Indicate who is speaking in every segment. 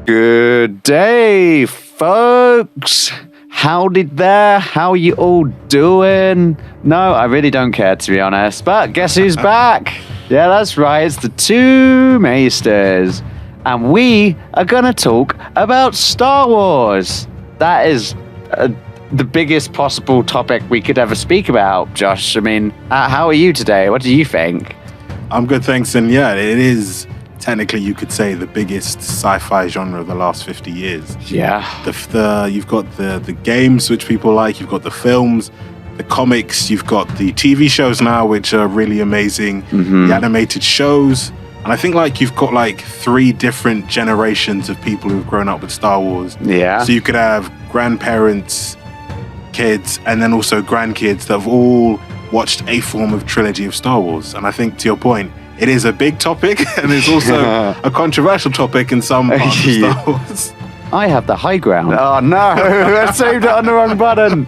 Speaker 1: Good day, folks. Howdy there. How you all doing? No, I really don't care, to be honest. But guess who's back? Yeah, that's right. It's the two Maesters. And we are going to talk about Star Wars. That is the biggest possible topic we could ever speak about, Josh. I mean, how are you today? What do you think?
Speaker 2: I'm good, thanks. And yeah, it is technically, you could say, the biggest sci-fi genre of the last 50 years.
Speaker 1: Yeah.
Speaker 2: You've got the games, which people like. You've got the films, the comics. You've got the TV shows now, which are really amazing. The animated shows. And I think you've got three different generations of people who've grown up with Star Wars.
Speaker 1: Yeah.
Speaker 2: So you could have grandparents, kids, and then also grandkids that have all watched a form of trilogy of Star Wars. And I think, to your point, it is a big topic, and it's also a controversial topic in some parts of Star Wars.
Speaker 1: I have the high ground. Oh no, I saved it on the wrong button.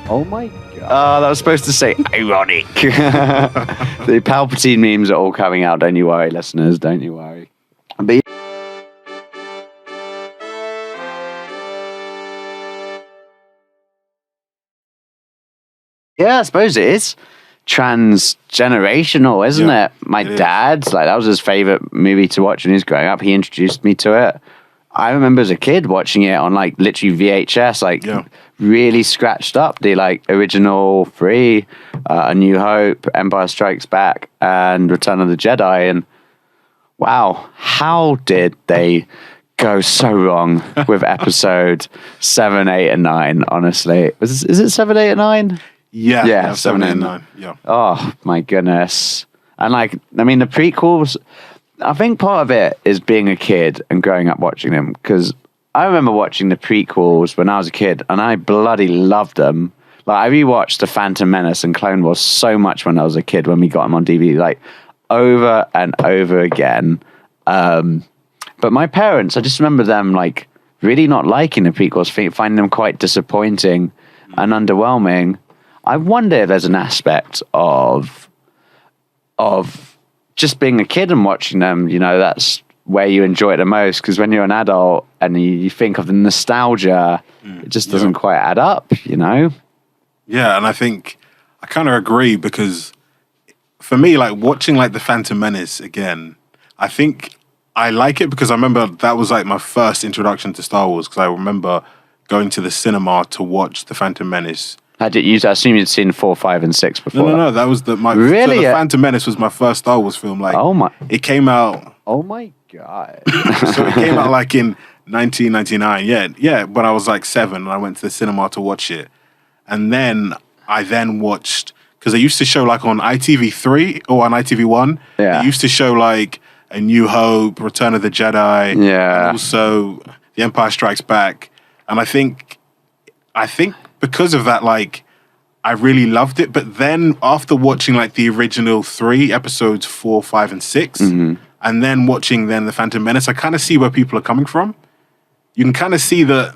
Speaker 1: Oh my god. Oh, that was supposed to say ironic. The Palpatine memes are all coming out. Don't you worry, listeners. Don't you worry. But yeah, I suppose it is transgenerational, isn't it? My dad's that was his favorite movie to watch when he was growing up. He introduced me to it. I remember as a kid watching it on literally VHS, really scratched up the original three, A New Hope, Empire Strikes Back, and Return of the Jedi. And wow, how did they go so wrong with episode 7, 8, and 9? Honestly, is it 7, 8, and 9?
Speaker 2: Yeah, 7, 8, and 9. Yeah.
Speaker 1: Oh my goodness. And the prequels, I think part of it is being a kid and growing up watching them, because I remember watching the prequels when I was a kid and I bloody loved them. I rewatched The Phantom Menace and Clone Wars so much when I was a kid, when we got them on DVD, over and over again. But my parents, I just remember them really not liking the prequels, finding them quite disappointing and underwhelming. I wonder if there's an aspect of just being a kid and watching them, that's where you enjoy it the most. Because when you're an adult and you think of the nostalgia, it just doesn't quite add up,
Speaker 2: Yeah, and I think I kind of agree, because for me, watching The Phantom Menace again, I think I like it because I remember that was my first introduction to Star Wars, because I remember going to the cinema to watch The Phantom Menace.
Speaker 1: I assume you'd seen 4, 5, and 6 before.
Speaker 2: No. That was
Speaker 1: Really?
Speaker 2: So the Phantom Menace was my first Star Wars film.
Speaker 1: Oh my!
Speaker 2: It came out.
Speaker 1: Oh my god!
Speaker 2: So it came out in 1999. Yeah. When I was 7, and I went to the cinema to watch it, and then I watched, because they used to show on ITV3 or on ITV1.
Speaker 1: Yeah.
Speaker 2: They used to show A New Hope, Return of the Jedi.
Speaker 1: Yeah.
Speaker 2: And also The Empire Strikes Back, and I think because of that, I really loved it. But then after watching the original 3 episodes, 4, 5, and 6, and then watching The Phantom Menace, I kind of see where people are coming from. You can kind of see that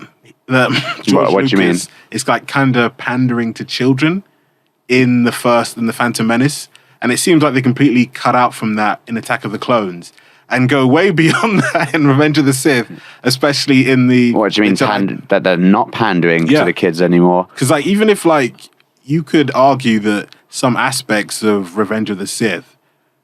Speaker 2: George
Speaker 1: what do you mean?
Speaker 2: is kind of pandering to children in the Phantom Menace, and it seems like they completely cut out from that in Attack of the Clones and go way beyond that in Revenge of the Sith, especially in the...
Speaker 1: What do you mean, that they're not pandering to the kids anymore?
Speaker 2: Because even if you could argue that some aspects of Revenge of the Sith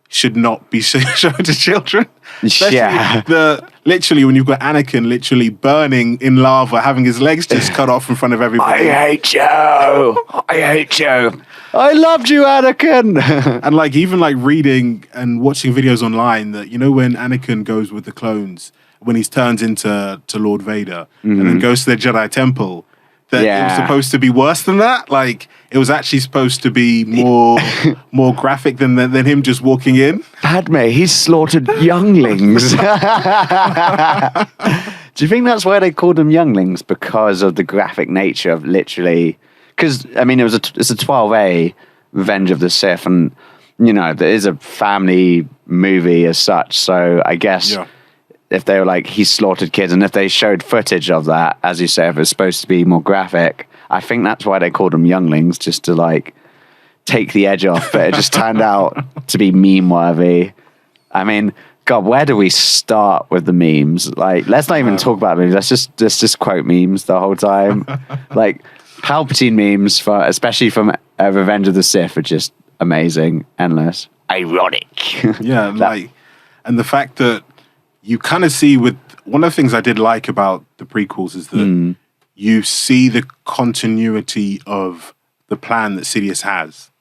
Speaker 2: should not be shown to children. Especially literally when you've got Anakin literally burning in lava, having his legs just cut off in front of everybody.
Speaker 1: I hate you. I loved you, Anakin.
Speaker 2: And even reading and watching videos online that, when Anakin goes with the clones, when he turns into Lord Vader and then goes to the Jedi Temple, that it was supposed to be worse than that. It was actually supposed to be more graphic than him just walking in.
Speaker 1: Padme, he slaughtered younglings. Do you think that's why they called them younglings? Because of the graphic nature of literally... Because, it's a 12A Revenge of the Sith, and, there is a family movie as such, so I guess if they were he slaughtered kids, and if they showed footage of that, as you say, if it's supposed to be more graphic, I think that's why they called them younglings, just to, take the edge off, but it just turned out to be meme-worthy. God, where do we start with the memes? Like, let's not even talk about memes. Let's just quote memes the whole time. Like, Palpatine memes, especially from Revenge of the Sith, are just amazing, endless, ironic.
Speaker 2: Yeah, and the fact that you kind of see with one of the things I did like about the prequels is that you see the continuity of the plan that Sidious has.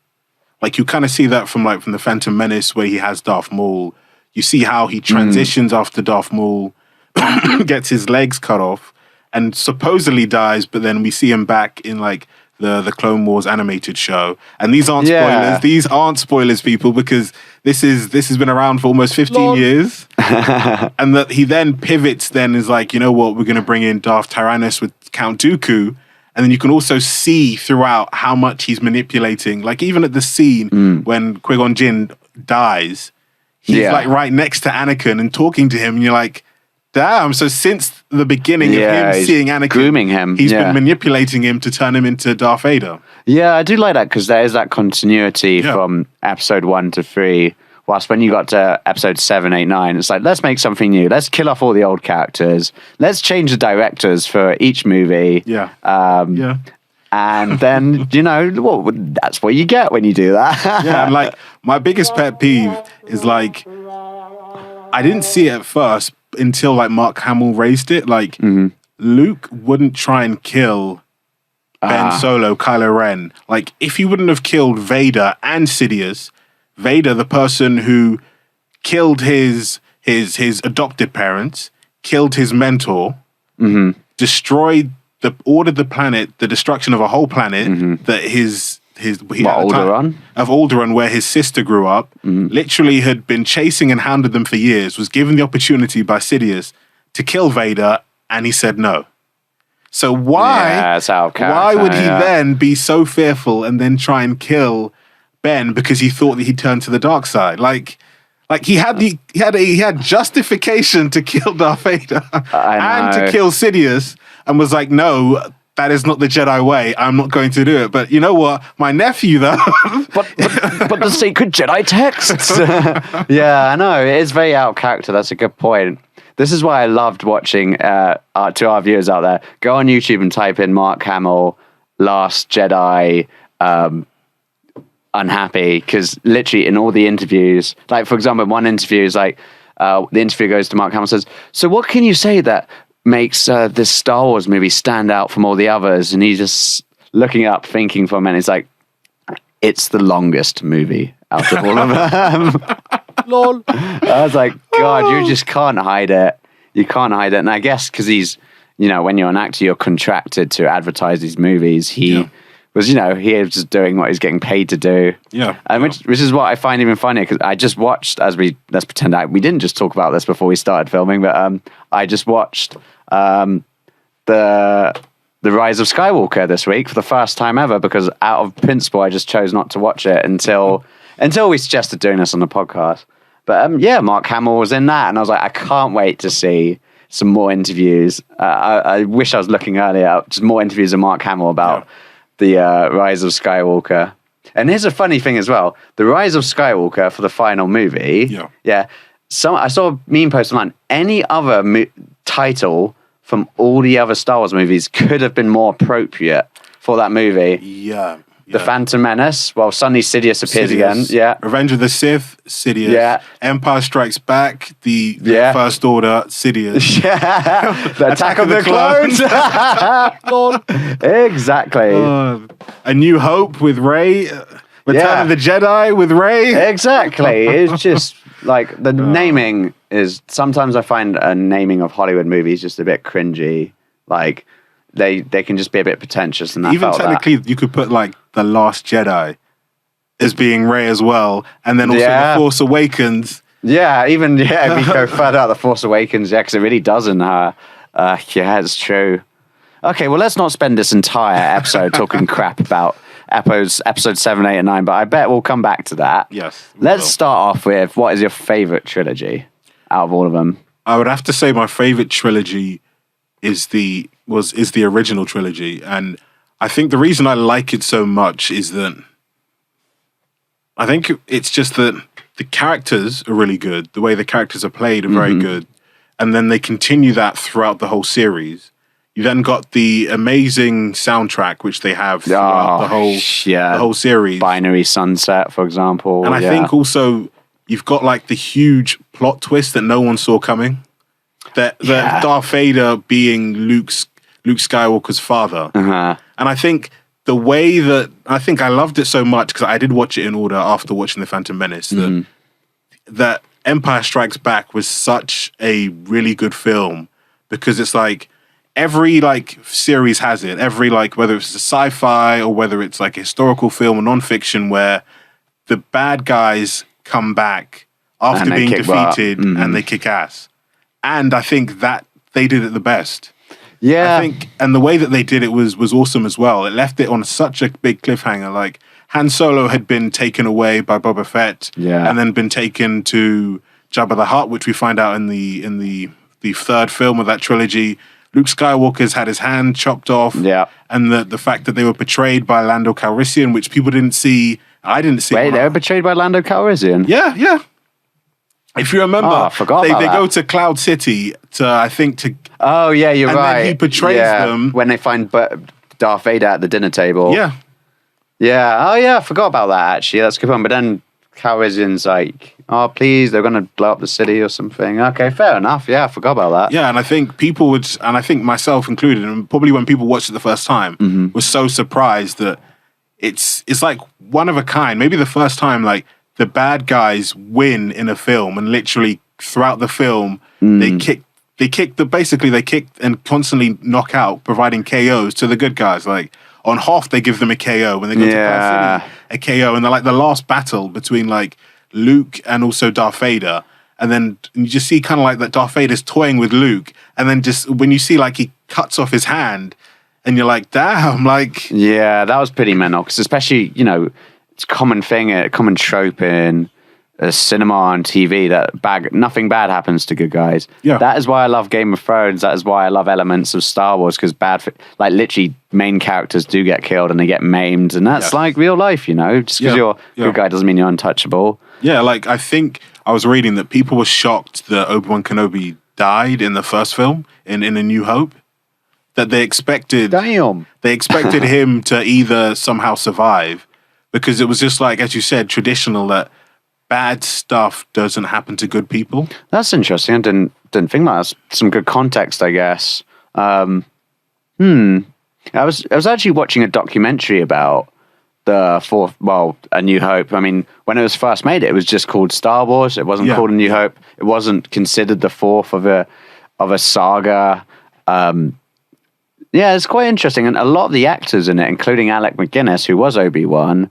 Speaker 2: Like, you kind of see that from the Phantom Menace, where he has Darth Maul. You see how he transitions after Darth Maul gets his legs cut off and supposedly dies, but then we see him back in the Clone Wars animated show. And these aren't spoilers. These aren't spoilers, people, because this has been around for almost 15 years. And that he then pivots, then is like, you know what, we're going to bring in Darth Tyrannus with Count Dooku. And then you can also see throughout how much he's manipulating. Like, even at the scene when Qui-Gon Jinn dies, he's right next to Anakin and talking to him, and you're like, damn. So since the beginning of him seeing Anakin,
Speaker 1: grooming him,
Speaker 2: he's been manipulating him to turn him into Darth Vader.
Speaker 1: Yeah, I do like that, because there is that continuity from episode 1 to 3. Whilst when you got to episode 7, 8, 9, it's like, let's make something new. Let's kill off all the old characters. Let's change the directors for each movie. And then, that's what you get when you do that.
Speaker 2: And my biggest pet peeve is I didn't see it at first until Mark Hamill raised it. Luke wouldn't try and kill Ben Solo, Kylo Ren. If he wouldn't have killed Vader and Sidious, Vader, the person who killed his adopted parents, killed his mentor, ordered the planet, the destruction of a whole planet that Alderaan, where his sister grew up, literally had been chasing and hounded them for years, was given the opportunity by Sidious to kill Vader, and he said no. So why would he then be so fearful and then try and kill Ben because he thought that he'd turn to the dark side? He had justification to kill Darth Vader and to kill Sidious, and was like, no, that is not the Jedi way. I'm not going to do it. But you know what? My nephew, though.
Speaker 1: but the secret Jedi texts. Yeah, I know. It is very out of character. That's a good point. This is why I loved watching, to our viewers out there, go on YouTube and type in Mark Hamill, Last Jedi, unhappy, because literally in all the interviews, for example, one interview is the interviewer goes to Mark Hamill and says, so what can you say that makes this Star Wars movie stand out from all the others? And he's just looking up, thinking for a minute. It's like, it's the longest movie out of all of them. Lol. I was like, God, you just can't hide it. You can't hide it. And I guess because he's, when you're an actor, you're contracted to advertise these movies. He was, he was just doing what he's getting paid to do. Yeah. And which is what I find even funnier, because I just watched, let's pretend we didn't just talk about this before we started filming, but I just watched the Rise of Skywalker this week for the first time ever, because out of principle I just chose not to watch it until we suggested doing this on the podcast. But Mark Hamill was in that, and I was like, I can't wait to see some more interviews. I wish I was looking earlier, just more interviews of Mark Hamill about the Rise of Skywalker. And here's a funny thing as well: the Rise of Skywalker for the final movie. I saw a meme post online. Any other title from all the other Star Wars movies could have been more appropriate for that movie. The Phantom Menace. Well, suddenly Sidious appears again. Yeah.
Speaker 2: Revenge of the Sith, Sidious. Yeah. Empire Strikes Back, the First Order, Sidious.
Speaker 1: The Attack of the Clones. Exactly.
Speaker 2: A New Hope with Rey. Return of the Jedi with Rey.
Speaker 1: Exactly. It's just the naming is, sometimes I find a naming of Hollywood movies just a bit cringy. They can just be a bit pretentious, and
Speaker 2: even technically you could put The Last Jedi as being Rey as well, and then also The Force Awakens.
Speaker 1: If you go further out, The Force Awakens, because it really doesn't. It's true. Okay, well, let's not spend this entire episode talking crap about episode 7, 8, and 9, but I bet we'll come back to that.
Speaker 2: Yes.
Speaker 1: Let's start off with, what is your favorite trilogy out of all of them?
Speaker 2: I would have to say my favorite trilogy is the original trilogy, and I think the reason I like it so much is that I think it's just that the characters are really good. The way the characters are played are very good. And then they continue that throughout the whole series. You then got the amazing soundtrack, which they have throughout the whole series.
Speaker 1: Binary Sunset, for example.
Speaker 2: And I think also you've got like the huge plot twist that no one saw coming. That Darth Vader being Luke Skywalker's father. And I think the way that I loved it so much because I did watch it in order after watching The Phantom Menace. That Empire Strikes Back was such a really good film because it's like every like series has it. Every like whether it's a sci-fi or whether it's like a historical film or non-fiction where the bad guys come back after being defeated and they kick ass. And I think that they did it the best.
Speaker 1: Yeah.
Speaker 2: I think, and the way that they did it was awesome as well. It left it on such a big cliffhanger. Like Han Solo had been taken away by Boba Fett, and then been taken to Jabba the Hutt, which we find out in the third film of that trilogy. Luke Skywalker's had his hand chopped off, and the fact that they were betrayed by Lando Calrissian, which people didn't see. I didn't see.
Speaker 1: Wait, they were betrayed by Lando Calrissian?
Speaker 2: Yeah. If you remember,
Speaker 1: I forgot
Speaker 2: they
Speaker 1: that.
Speaker 2: go to Cloud City to.
Speaker 1: Oh yeah, you're
Speaker 2: and
Speaker 1: right.
Speaker 2: Then he betrays them
Speaker 1: when they find Darth Vader at the dinner table.
Speaker 2: Yeah.
Speaker 1: Oh yeah, I forgot about that actually. That's a good one. But then Calrissian's like, "Oh please, they're going to blow up the city or something." Okay, fair enough. Yeah, I forgot about that.
Speaker 2: Yeah, and I think people would, and I think myself included, and probably when people watched it the first time, was so surprised that it's like one of a kind. Maybe the first time like the bad guys win in a film, and literally throughout the film they kick and constantly knock out, providing KOs to the good guys. Like on Hoth, they give them a KO when they go to Cloud City, a KO, and they're like the last battle between like Luke and also Darth Vader. And then you just see kind of like that Darth Vader's toying with Luke, and then just when you see like he cuts off his hand, and you're like, damn, like
Speaker 1: that was pretty mental. Because especially it's a common thing, a common trope in cinema and TV that nothing bad happens to good guys.
Speaker 2: Yeah.
Speaker 1: That is why I love Game of Thrones. That is why I love elements of Star Wars, because like literally main characters do get killed and they get maimed, and that's like real life, just because you're a good guy doesn't mean you're untouchable.
Speaker 2: Yeah, like I think I was reading that people were shocked that Obi-Wan Kenobi died in the first film in A New Hope. That they expected him to either somehow survive, because it was just like, as you said, traditional that bad stuff doesn't happen to good people.
Speaker 1: That's interesting. I didn't think that. That's some good context, I guess. I was actually watching a documentary about the fourth, A New Hope. I mean, when it was first made, it was just called Star Wars. It wasn't called A New Hope. It wasn't considered the fourth of a saga. It's quite interesting. And a lot of the actors in it, including Alec McGuinness, who was Obi-Wan,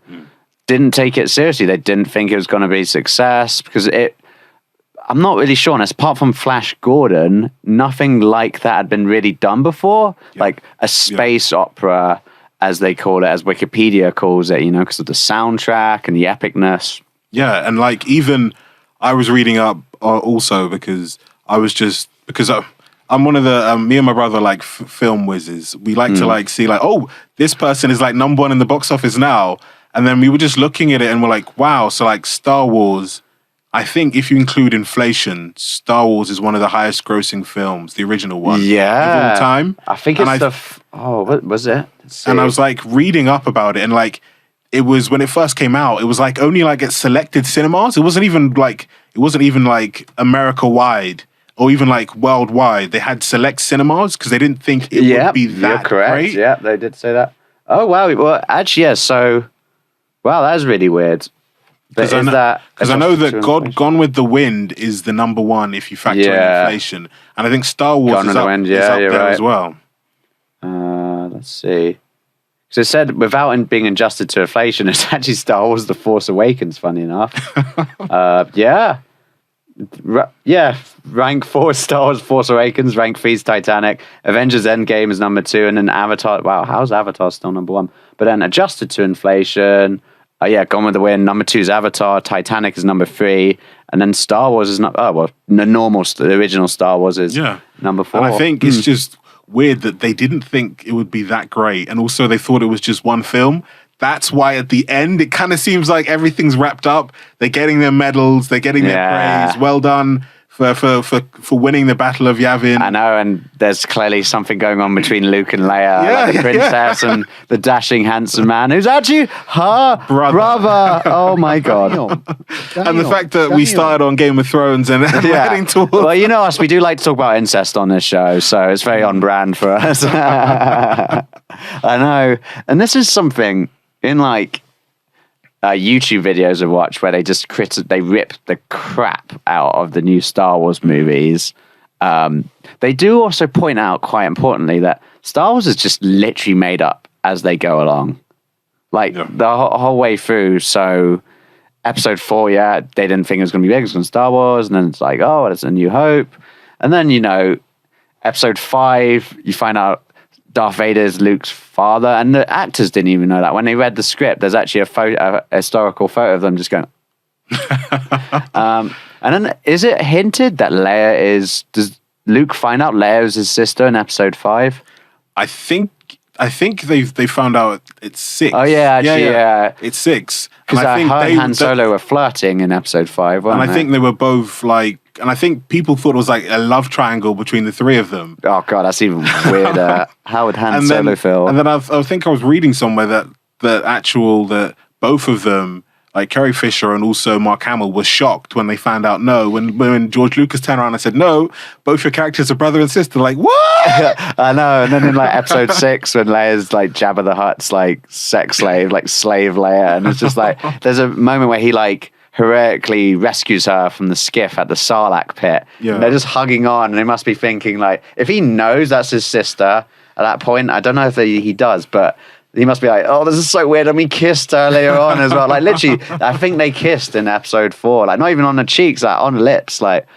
Speaker 1: didn't take it seriously. They didn't think it was going to be a success because I'm not really sure. And apart from Flash Gordon, nothing like that had been really done before. Like a space opera, as they call it, as Wikipedia calls it, because of the soundtrack and the epicness. Yeah,
Speaker 2: and like even I was reading up also because I'm one of the me and my brother like film whizzes. We like to like see like, oh, this person is like number one in the box office now. And then we were just looking at it and we're like, wow. So like Star Wars, I think if you include inflation, Star Wars is one of the highest grossing films, the original one.
Speaker 1: Yeah.
Speaker 2: Of all time.
Speaker 1: I think what was it?
Speaker 2: And I was like reading up about it, and like it was when it first came out, it was like only like at selected cinemas. It wasn't even like America wide or even like worldwide. They had select cinemas because they didn't think it would be that great.
Speaker 1: Yeah, they did say that. Oh wow. Well, actually, yeah. So. Wow, that is really weird. Because I
Speaker 2: know that Gone with the Wind is the number one if you factor in inflation, and I think Star Wars is up there as well.
Speaker 1: Let's see. So it said without being adjusted to inflation, it's actually Star Wars: The Force Awakens. Funny enough, Rank 4 Star Wars: Force Awakens. Rank 3 is Titanic. Avengers: Endgame is number 2, and then Avatar. Wow, how's Avatar still number 1? But then adjusted to inflation. Gone with the Wind. Number 2 is Avatar. Titanic is number 3. And then Star Wars is not. The original Star Wars is number 4.
Speaker 2: And I think it's just weird that they didn't think it would be that great. And also they thought it was just one film. that's why at the end it kind of seems like everything's wrapped up. They're getting their medals, they're getting their praise. Well done for winning the Battle of Yavin.
Speaker 1: I know, and there's clearly something going on between Luke and Leia, like the princess and the dashing, handsome man who's actually her brother. Oh my God.
Speaker 2: And the fact that we started on Game of Thrones and we're heading towards...
Speaker 1: Well, you know us, we do like to talk about incest on this show, so it's very on brand for us. I know. And this is something in like YouTube videos I've watched where they just they rip the crap out of the new Star Wars movies. They do also point out, quite importantly, that Star Wars is just literally made up as they go along. Like the whole way through. So episode 4, they didn't think it was going to be big. It was going to Star Wars. And then it's like, oh, it's a New Hope. And then, episode 5, you find out Darth Vader's Luke's father, and the actors didn't even know that. When they read the script, there's actually a historical photo of them just going. And then, is it hinted that Leia does Luke find out Leia is his sister in episode 5?
Speaker 2: I think they found out it's 6.
Speaker 1: Oh yeah, actually,
Speaker 2: it's 6.
Speaker 1: Because I think Han Solo were flirting in episode 5,
Speaker 2: and I think they were both like. And I think people thought it was like a love triangle between the 3 of them.
Speaker 1: Oh God, that's even weirder. How would Han Solo feel?
Speaker 2: And then I think I was reading somewhere that both of them, like Carrie Fisher and also Mark Hamill, were shocked when they found out no. When George Lucas turned around and said no, both your characters are brother and sister. Like what?
Speaker 1: I know. And then in like episode 6, when Leia's like Jabba the Hutt's like sex slave, like slave Leia, and it's just like there's a moment where he like heroically rescues her from the skiff at the Sarlacc pit. Yeah. And they're just hugging on, and they must be thinking, like, if he knows that's his sister at that point, I don't know if he does, but he must be like, oh, this is so weird, and we kissed earlier on as well. Like, literally, I think they kissed in episode 4, like, not even on the cheeks, like, on the lips, like,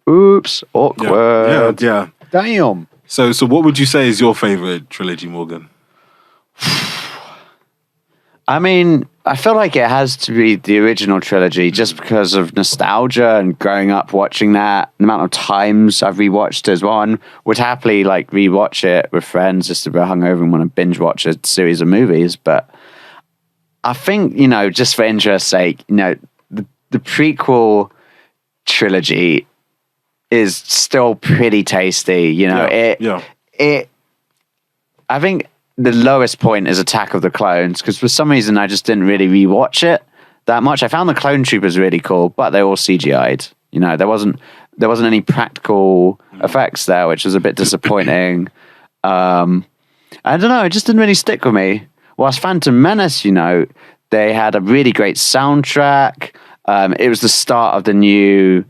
Speaker 1: oops, awkward.
Speaker 2: Yeah.
Speaker 1: Damn.
Speaker 2: So what would you say is your favorite trilogy, Morgan?
Speaker 1: I mean, I feel like it has to be the original trilogy just because of nostalgia and growing up watching that. The amount of times I've rewatched it as well, and would happily like rewatch it with friends just to be hungover and want to binge watch a series of movies. But I think, just for interest's sake, the prequel trilogy is still pretty tasty. I think the lowest point is Attack of the Clones, because for some reason I just didn't really rewatch it that much. I found the Clone Troopers really cool, but they all CGI'd. There wasn't any practical effects there, which was a bit disappointing. I don't know, it just didn't really stick with me. Whilst Phantom Menace, they had a really great soundtrack. It was the start of the new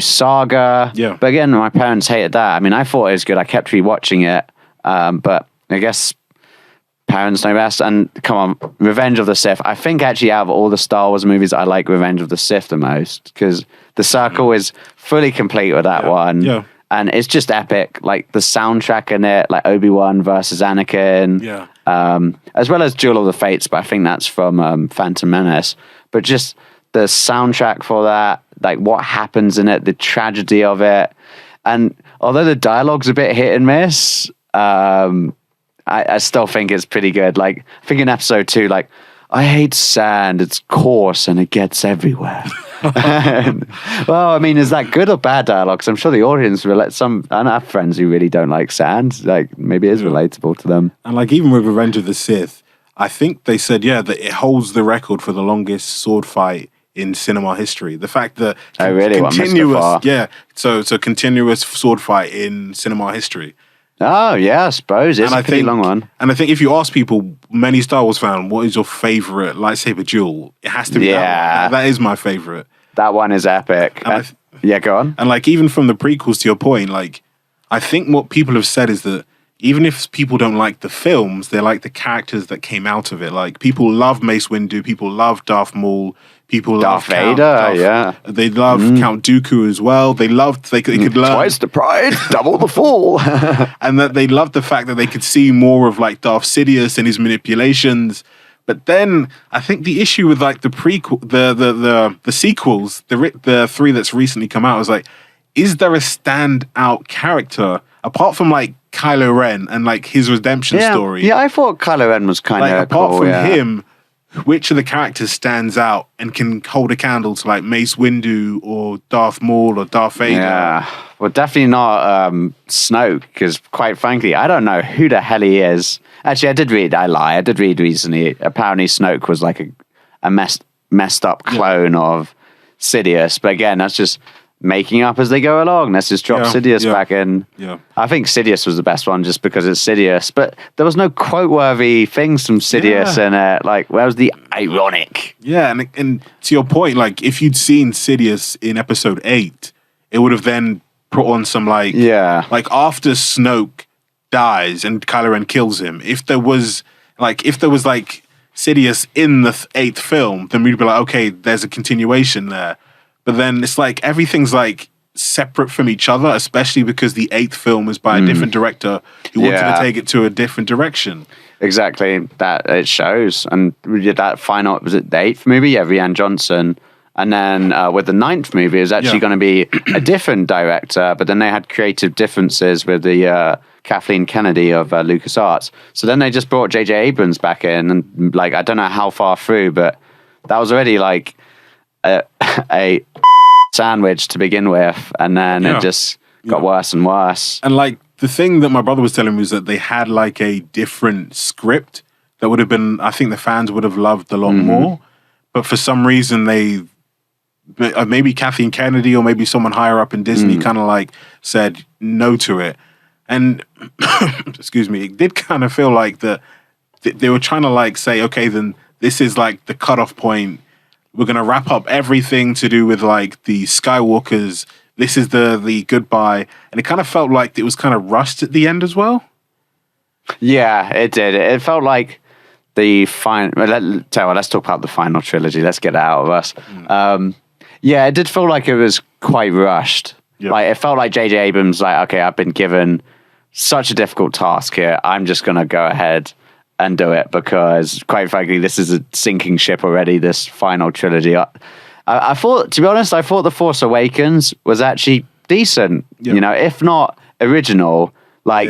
Speaker 1: saga. Yeah. But again, my parents hated that. I mean, I thought it was good. I kept rewatching it, but I guess parents know best. And come on, Revenge of the Sith. I think actually out of all the Star Wars movies, I like Revenge of the Sith the most, because the circle is fully complete with that one. Yeah. And it's just epic. Like the soundtrack in it, like Obi-Wan versus Anakin. Yeah. As well as Duel of the Fates, but I think that's from Phantom Menace. But just the soundtrack for that, like what happens in it, the tragedy of it. And although the dialogue's a bit hit and miss, I still think it's pretty good. Like, I think in episode 2, like, I hate sand. It's coarse and it gets everywhere. Well, I mean, is that good or bad dialogue? Because I'm sure the audience will let some. I have friends who really don't like sand. Like, maybe it is relatable to them.
Speaker 2: And like, even with Revenge of the Sith, I think they said, that it holds the record for the longest sword fight in cinema history. The fact that continuous sword fight in cinema history.
Speaker 1: Oh, yeah, I suppose. It's a pretty long one.
Speaker 2: And I think if you ask people, many Star Wars fans, what is your favorite lightsaber duel? It has to be that one. That is my favorite.
Speaker 1: That one is epic. Go on.
Speaker 2: And like, even from the prequels, to your point, like, I think what people have said is that even if people don't like the films, they like the characters that came out of it. Like, people love Mace Windu, people love Darth Maul, people love
Speaker 1: Vader,
Speaker 2: They love Count Dooku as well. They loved they could learn
Speaker 1: twice the pride, double the fall,
Speaker 2: and that they loved the fact that they could see more of like Darth Sidious and his manipulations. But then I think the issue with like the prequel, the sequels, the 3 that's recently come out, is like, is there a standout character apart from like Kylo Ren and like his redemption story?
Speaker 1: Yeah, I thought Kylo Ren was kind of
Speaker 2: apart from him. which of the characters stands out and can hold a candle to like Mace Windu or Darth Maul or Darth Vader.
Speaker 1: Yeah, well, definitely not Snoke, because quite frankly, I don't know who the hell he is. Actually, I did read recently. Apparently, Snoke was like a messed up clone of Sidious. But again, that's just making up as they go along. Let's just drop Sidious back in.
Speaker 2: Yeah.
Speaker 1: I think Sidious was the best one just because it's Sidious. But there was no quote-worthy things from Sidious in it. Like, where was the ironic?
Speaker 2: Yeah, and to your point, like, if you'd seen Sidious in episode 8, it would have then put on some, like...
Speaker 1: Yeah.
Speaker 2: Like, after Snoke dies and Kylo Ren kills him, if there was Sidious in the 8th film, then we'd be like, okay, there's a continuation there. But then it's like everything's like separate from each other, especially because the 8th film is by a different director who wanted to take it to a different direction.
Speaker 1: Exactly, that it shows. And we did that final, was it the 8th movie? Yeah, Rian Johnson. And then with the 9th movie, it was actually going to be a different director, but then they had creative differences with the Kathleen Kennedy of LucasArts. So then they just brought J.J. Abrams back in, and like, I don't know how far through, but that was already like a sandwich to begin with, and then it just got worse and worse.
Speaker 2: And like, the thing that my brother was telling me was that they had like a different script that would have been, I think the fans would have loved a lot more, but for some reason maybe Kathleen Kennedy or maybe someone higher up in Disney kind of like said no to it. And excuse me, it did kind of feel like that they were trying to like say, okay, then this is like the cutoff point. We're going to wrap up everything to do with like the Skywalkers. This is the goodbye. And it kind of felt like it was kind of rushed at the end as well.
Speaker 1: Yeah, it did. It felt like the final... Let's talk about the final trilogy. Let's get it out of us. Yeah, it did feel like it was quite rushed. Yep. Like, it felt like J.J. Abrams, like, okay, I've been given such a difficult task here. I'm just going to go ahead and do it because, quite frankly, this is a sinking ship already, this final trilogy. I thought, to be honest, I thought The Force Awakens was actually decent, you know, if not original. Like,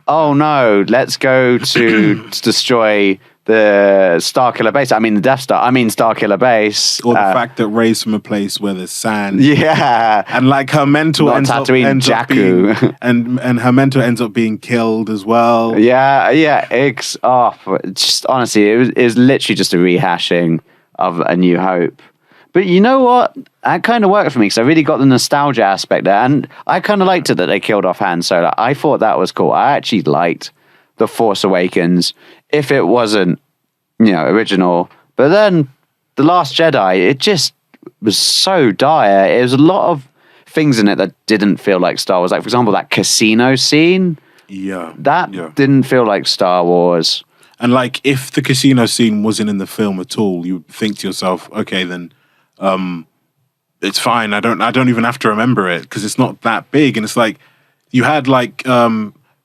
Speaker 1: oh no, let's go to destroy the Starkiller base. I mean, the Death Star. I mean, Starkiller base.
Speaker 2: Or the fact that Rey's from a place where there's sand.
Speaker 1: Yeah.
Speaker 2: And like her mentor ends up being, and her mentor ends up being killed as well.
Speaker 1: Yeah. Just honestly, it was literally just a rehashing of A New Hope. But you know what? That kind of worked for me because I really got the nostalgia aspect there. And I kind of liked it that they killed off Han Solo. I thought that was cool. I actually liked The Force Awakens if it wasn't, original. But then The Last Jedi, it just was so dire. It was a lot of things in it that didn't feel like Star Wars. Like, for example, that casino scene.
Speaker 2: Yeah.
Speaker 1: That didn't feel like Star Wars.
Speaker 2: And like, if the casino scene wasn't in the film at all, you would think to yourself, okay, then it's fine. I don't even have to remember it because it's not that big. And it's like, you had like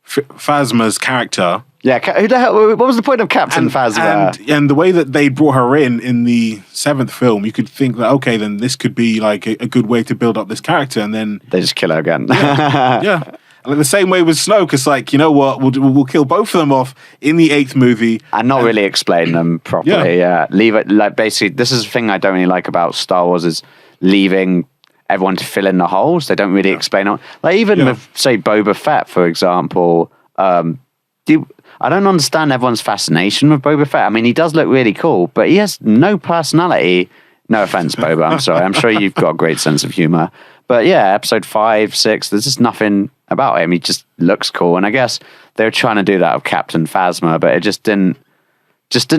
Speaker 2: Phasma's character.
Speaker 1: Yeah, who the hell? What was the point of Captain Phasma?
Speaker 2: And the way that they brought her in the 7th film, you could think that, okay, then this could be like a good way to build up this character, and then
Speaker 1: they just kill her again.
Speaker 2: Yeah. And like the same way with Snoke, it's like, you know what, we'll kill both of them off in the 8th movie.
Speaker 1: And not really explain them properly, Leave it, like, basically, this is the thing I don't really like about Star Wars is leaving everyone to fill in the holes. They don't really explain it. Like, even with, say, Boba Fett, for example, I don't understand everyone's fascination with Boba Fett. I mean, he does look really cool, but he has no personality. No offense, Boba. I'm sorry. I'm sure you've got a great sense of humor. But yeah, episode 5, 6, there's just nothing about him. He just looks cool. And I guess they were trying to do that with Captain Phasma, but it just didn't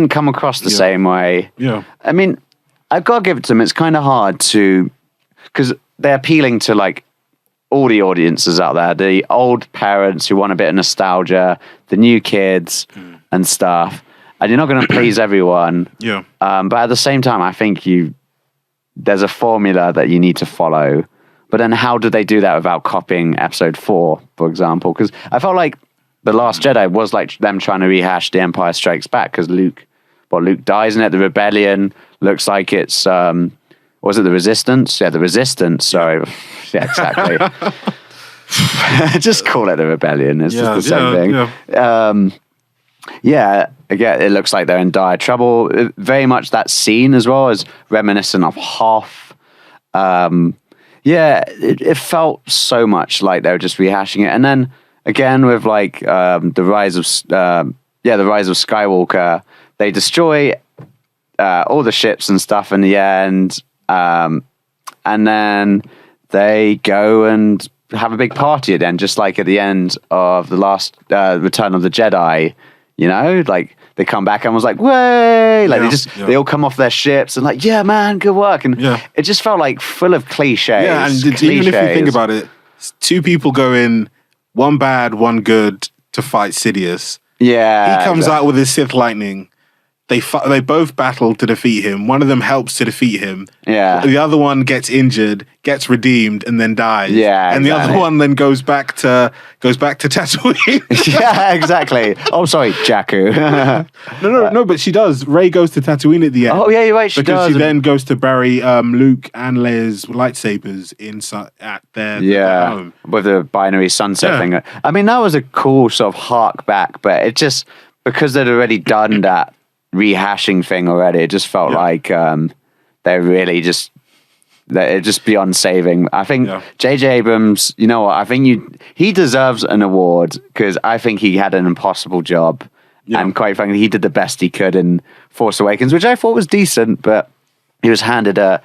Speaker 1: come across the same way.
Speaker 2: Yeah.
Speaker 1: I mean, I've got to give it to them. It's kind of hard to, because they're appealing to like all the audiences out there, the old parents who want a bit of nostalgia, the new kids and stuff. And you're not going to please everyone.
Speaker 2: Yeah.
Speaker 1: But at the same time, I think there's a formula that you need to follow. But then how do they do that without copying episode 4, for example? Because I felt like The Last Jedi was like them trying to rehash The Empire Strikes Back because Luke dies in it. The rebellion looks like it's, was it the Resistance? Yeah, the Resistance. Sorry. Yeah, exactly. Just call it the rebellion. It's just the same thing. again, it looks like they're in dire trouble. Very much that scene as well is reminiscent of Hoth. It felt so much like they were just rehashing it. And then again with like the rise of Skywalker, they destroy all the ships and stuff in the end, and then they go and have a big party at the end, just like at the end of the last Return of the Jedi. You know, like they come back and was like, "Way!" Like they all come off their ships and like, "Yeah, man, good work." And it just felt like full of cliches.
Speaker 2: Yeah, and even if you think about it, two people go in, one bad, one good, to fight Sidious.
Speaker 1: Yeah,
Speaker 2: he comes out with his Sith lightning. They both battle to defeat him. One of them helps to defeat him.
Speaker 1: Yeah.
Speaker 2: The other one gets injured, gets redeemed, and then dies.
Speaker 1: Yeah.
Speaker 2: And the other one then goes back to Tatooine.
Speaker 1: Yeah, exactly. Oh, sorry, Jakku.
Speaker 2: No, but she does. Rey goes to Tatooine at the end.
Speaker 1: Oh, yeah, you're right. She does.
Speaker 2: Because she then goes to bury Luke and Leia's lightsabers inside at their home.
Speaker 1: With the binary sunset thing. I mean, that was a cool sort of hark back, but it just, because they'd already done that rehashing thing already, it just felt like they're really just beyond saving. I think J.J. Abrams, you know what, I think he deserves an award, because I think he had an impossible job, and quite frankly he did the best he could in Force Awakens, which I thought was decent, but he was handed a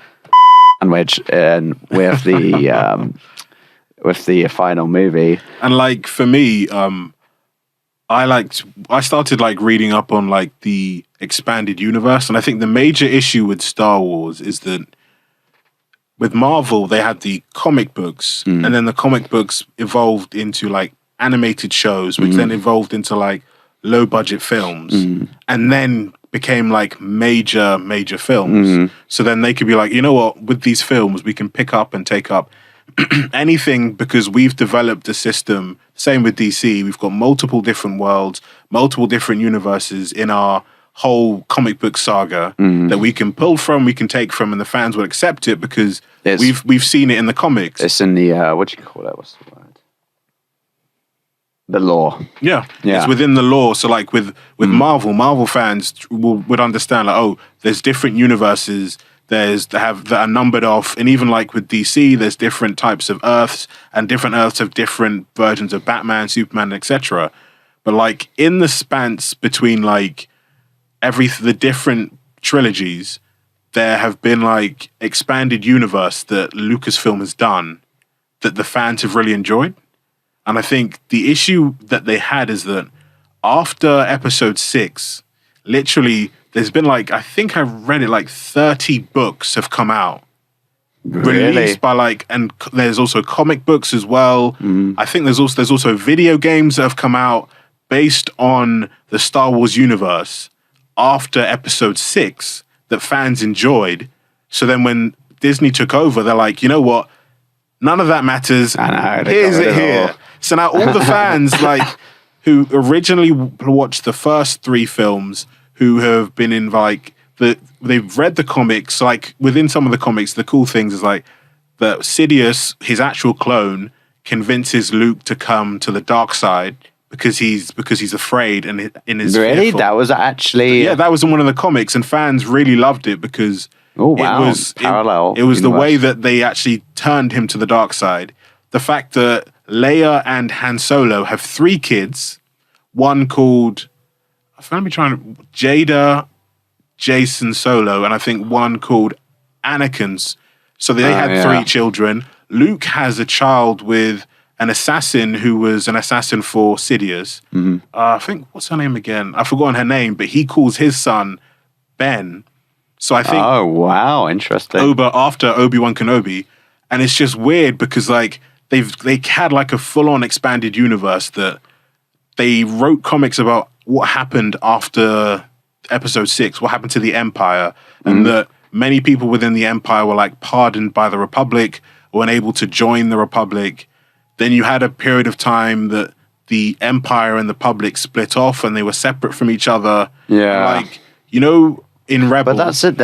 Speaker 1: sandwich with the final movie.
Speaker 2: And like for me, I started like reading up on like the expanded universe, and I think the major issue with Star Wars is that with Marvel they had the comic books, and then the comic books evolved into like animated shows, which then evolved into like low budget films, and then became like major films. So then they could be like, you know what, with these films we can pick up and take up anything, because we've developed a system. Same with DC, we've got multiple different worlds, multiple different universes in our whole comic book saga that we can pull from, we can take from, and the fans will accept it because we've seen it in the comics.
Speaker 1: It's in the what do you call it? What's the word? The lore.
Speaker 2: Yeah, it's within the lore. So like with Marvel fans would understand like, oh, there's different universes. That are numbered off, and even like with DC, there's different types of Earths, and different Earths have different versions of Batman, Superman, etc. But like in the spans between like the different trilogies, there have been like expanded universe that Lucasfilm has done that the fans have really enjoyed. And I think the issue that they had is that after Episode 6, literally, there's been like, I think I read it, like 30 books have come out.
Speaker 1: Really?
Speaker 2: Released by like, and there's also comic books as well. I think there's also video games that have come out based on the Star Wars universe after Episode 6 that fans enjoyed. So then when Disney took over, they're like, you know what? None of that matters.
Speaker 1: I know.
Speaker 2: Here's it here. So now all the fans like who originally watched the first 3 films, who have been in like they've read the comics, like within some of the comics, the cool things is like that Sidious, his actual clone, convinces Luke to come to the dark side because he's afraid and in his
Speaker 1: really
Speaker 2: fearful.
Speaker 1: That was actually
Speaker 2: that was in one of the comics, and fans really loved it because
Speaker 1: it was parallel.
Speaker 2: It was the way that they actually turned him to the dark side. The fact that Leia and Han Solo have 3 kids, one called Jada, Jason Solo, and I think one called Anakin's. So they had 3 children. Luke has a child with an assassin who was an assassin for Sidious. I think, what's her name again? I've forgotten her name, but he calls his son Ben. So I think...
Speaker 1: Oh, wow, interesting.
Speaker 2: After Obi-Wan Kenobi. And it's just weird because like they had like a full-on expanded universe that they wrote comics about what happened after Episode 6, what happened to the Empire, and that many people within the Empire were like pardoned by the Republic or unable to join the Republic. Then you had a period of time that the Empire and the Public split off and they were separate from each other.
Speaker 1: Yeah.
Speaker 2: Like, you know, in Rebels...
Speaker 1: But that's it.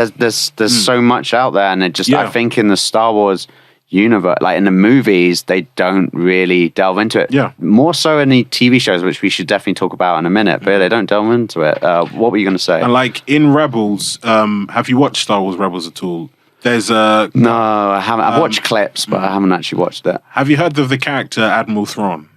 Speaker 1: There's so much out there, and it just I think in the Star Wars universe. Like in the movies, they don't really delve into it.
Speaker 2: Yeah.
Speaker 1: More so in the TV shows, which we should definitely talk about in a minute, but they don't delve into it. What were you going to say?
Speaker 2: And like in Rebels, have you watched Star Wars Rebels at all? There's a...
Speaker 1: No, I haven't. I've watched clips, but I haven't actually watched it.
Speaker 2: Have you heard of the character Admiral Thrawn?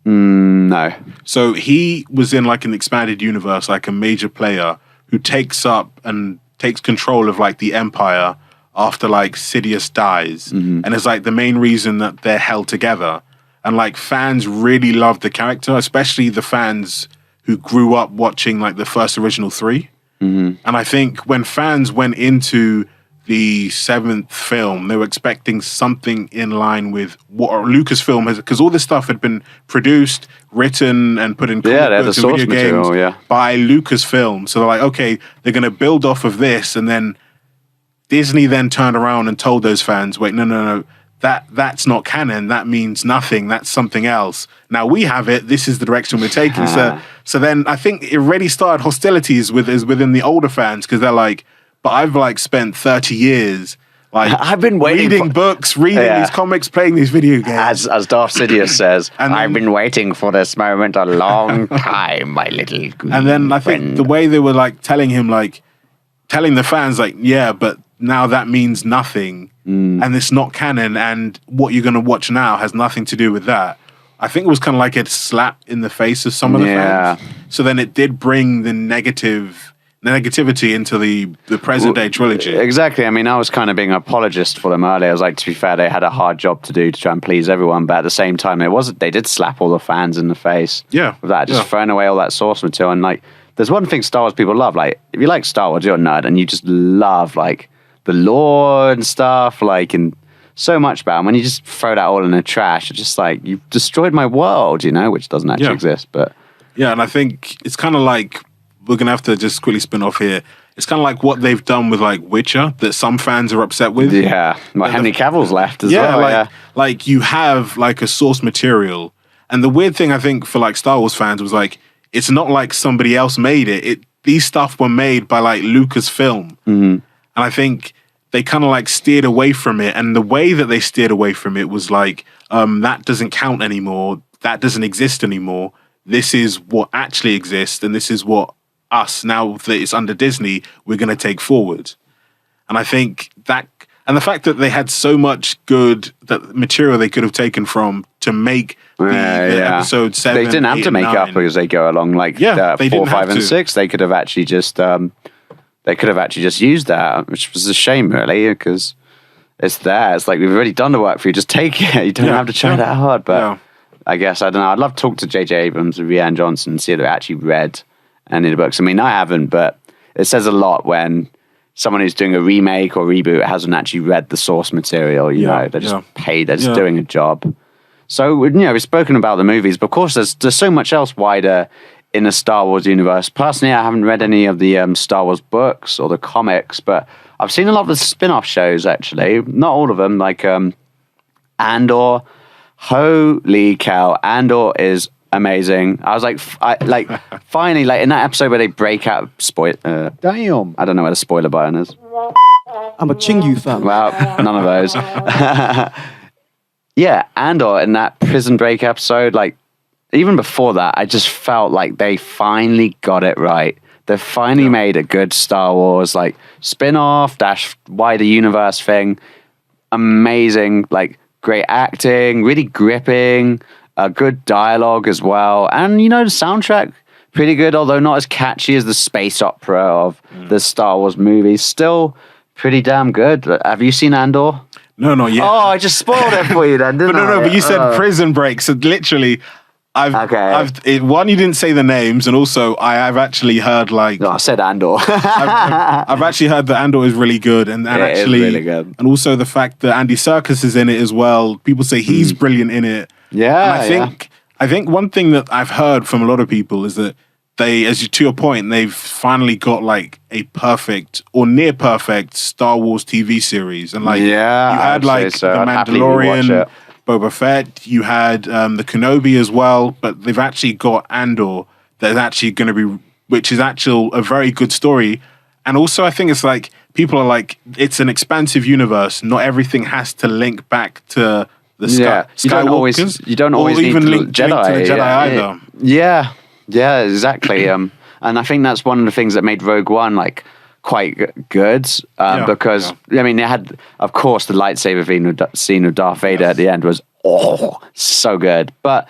Speaker 1: No.
Speaker 2: So he was in like an expanded universe, like a major player who takes up and takes control of like the Empire after like Sidious dies, and it's like the main reason that they're held together. And like fans really loved the character, especially the fans who grew up watching like the first original 3. And I think when fans went into the 7th film, they were expecting something in line with what Lucasfilm has, because all this stuff had been produced, written, and put in comic books and video games by Lucasfilm. So they're like, okay, they're going to build off of this, and then Disney then turned around and told those fans, wait, no, that's not canon. That means nothing. That's something else. Now we have it. This is the direction we're taking. So then I think it already started hostilities within the older fans, because they're like, but I've like spent 30 years like
Speaker 1: I've been waiting
Speaker 2: reading books, reading these comics, playing these video games.
Speaker 1: As Darth Sidious says, I've been waiting for this moment a long time, my little green
Speaker 2: And then I
Speaker 1: friend.
Speaker 2: think the way they were like telling the fans like, yeah, but now that means nothing, and it's not canon, and what you're going to watch now has nothing to do with that. I think it was kind of like a slap in the face of some of the fans. So then it did bring the negativity into the present day trilogy.
Speaker 1: Exactly. I mean, I was kind of being an apologist for them earlier. I was like, to be fair, they had a hard job to do to try and please everyone, but at the same time, they did slap all the fans in the face.
Speaker 2: Yeah.
Speaker 1: With that, just throwing away all that source material. And like, there's one thing Star Wars people love. Like, if you like Star Wars, you're a nerd, and you just love like the lore and stuff, like, and so much about them. When you just throw that all in the trash, it's just like, you've destroyed my world, which doesn't actually exist. But
Speaker 2: yeah, and I think it's kind of like, we're going to have to just quickly spin off here. It's kind of like what they've done with like Witcher that some fans are upset with.
Speaker 1: Yeah. Well, Henry Cavill's left as well.
Speaker 2: Like you have like a source material. And the weird thing I think for like Star Wars fans was like, it's not like somebody else made it. These stuff were made by like Lucasfilm. And I think they kind of like steered away from it. And the way that they steered away from it was like, that doesn't count anymore. That doesn't exist anymore. This is what actually exists. And this is what us, now that it's under Disney, we're going to take forward. And I think that, and the fact that they had so much good material they could have taken from to make the episode 7.
Speaker 1: They didn't have to make up as they go along. Like 4, 5, and 6, they could have actually just used that, which was a shame, really, because it's there. It's like, we've already done the work for you. Just take it. You don't have to try that hard. But I guess, I don't know. I'd love to talk to J.J. Abrams and Rian Johnson and see if they actually read any of the books. I mean, I haven't, but it says a lot when someone who's doing a remake or reboot hasn't actually read the source material. They're just paid. They're just doing a job. So, we've spoken about the movies, but of course, there's so much else wider in the Star Wars universe. Personally, I haven't read any of the Star Wars books or the comics, but I've seen a lot of the spin-off shows, actually. Not all of them, like Andor. Holy cow, Andor is amazing. I was like, finally, like in that episode where they break out, damn, I don't know where the spoiler button is.
Speaker 3: I'm a ching you, fam.
Speaker 1: Well, none of those. Yeah, Andor in that prison break episode, like, even before that, I just felt like they finally got it right. They finally made a good Star Wars, like, spin-off / wider universe thing. Amazing, like, great acting, really gripping, good dialogue as well. And, the soundtrack, pretty good, although not as catchy as the space opera of the Star Wars movies. Still pretty damn good. Have you seen Andor?
Speaker 2: No, not yet.
Speaker 1: Oh, I just spoiled it for you then, didn't I?
Speaker 2: But you said prison break, so literally... One, you didn't say the names, and also I've actually heard like...
Speaker 1: No, I said Andor.
Speaker 2: I've actually heard that Andor is really good, and actually,
Speaker 1: is really good.
Speaker 2: And also the fact that Andy Serkis is in it as well. People say he's brilliant in it.
Speaker 1: Yeah,
Speaker 2: and I think one thing that I've heard from a lot of people is that to your point, they've finally got like a perfect or near perfect Star Wars TV series, and like you had like The Mandalorian. Boba Fett, you had the Kenobi as well, but they've actually got Andor that's actually going to be, which is actually a very good story. And also I think it's like people are like, it's an expansive universe. Not everything has to link back to the Skywalkers.
Speaker 1: You don't always
Speaker 2: or
Speaker 1: need
Speaker 2: even
Speaker 1: the
Speaker 2: link to the Jedi either.
Speaker 1: Yeah, exactly. And I think that's one of the things that made Rogue One like quite good because I mean, it had, of course, the lightsaber scene with Darth Vader at the end was so good. But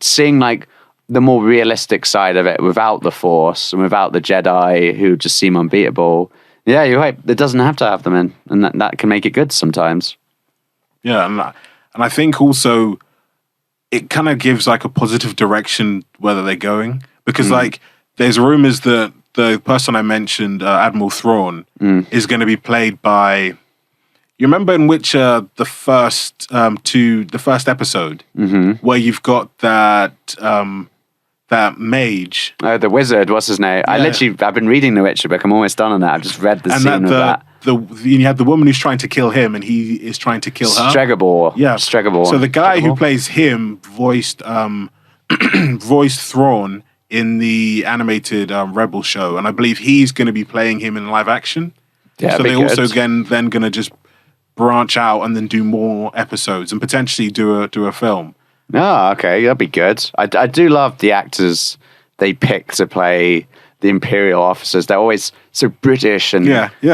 Speaker 1: seeing like the more realistic side of it without the Force and without the Jedi who just seem unbeatable. Yeah, you're right. It doesn't have to have them in, and that can make it good sometimes.
Speaker 2: Yeah, and I think also it kind of gives like a positive direction whether they're going, because like there's rumors that the person I mentioned, Admiral Thrawn, is going to be played by. You remember in Witcher the first episode where you've got that mage.
Speaker 1: Oh, the wizard. What's his name?
Speaker 2: Yeah.
Speaker 1: I've been reading the Witcher book. I'm almost done on that. I've just read the scene of that.
Speaker 2: You have the woman who's trying to kill him, and he is trying to kill her.
Speaker 1: Stregobor.
Speaker 2: Yeah,
Speaker 1: Stregobor.
Speaker 2: So the guy who plays him voiced Thrawn in the animated Rebel show, and I believe he's going to be playing him in live action.
Speaker 1: Yeah,
Speaker 2: so they also then going to just branch out and then do more episodes and potentially do a film.
Speaker 1: Oh, okay, that'd be good. I do love the actors they pick to play the Imperial officers. They're always so British and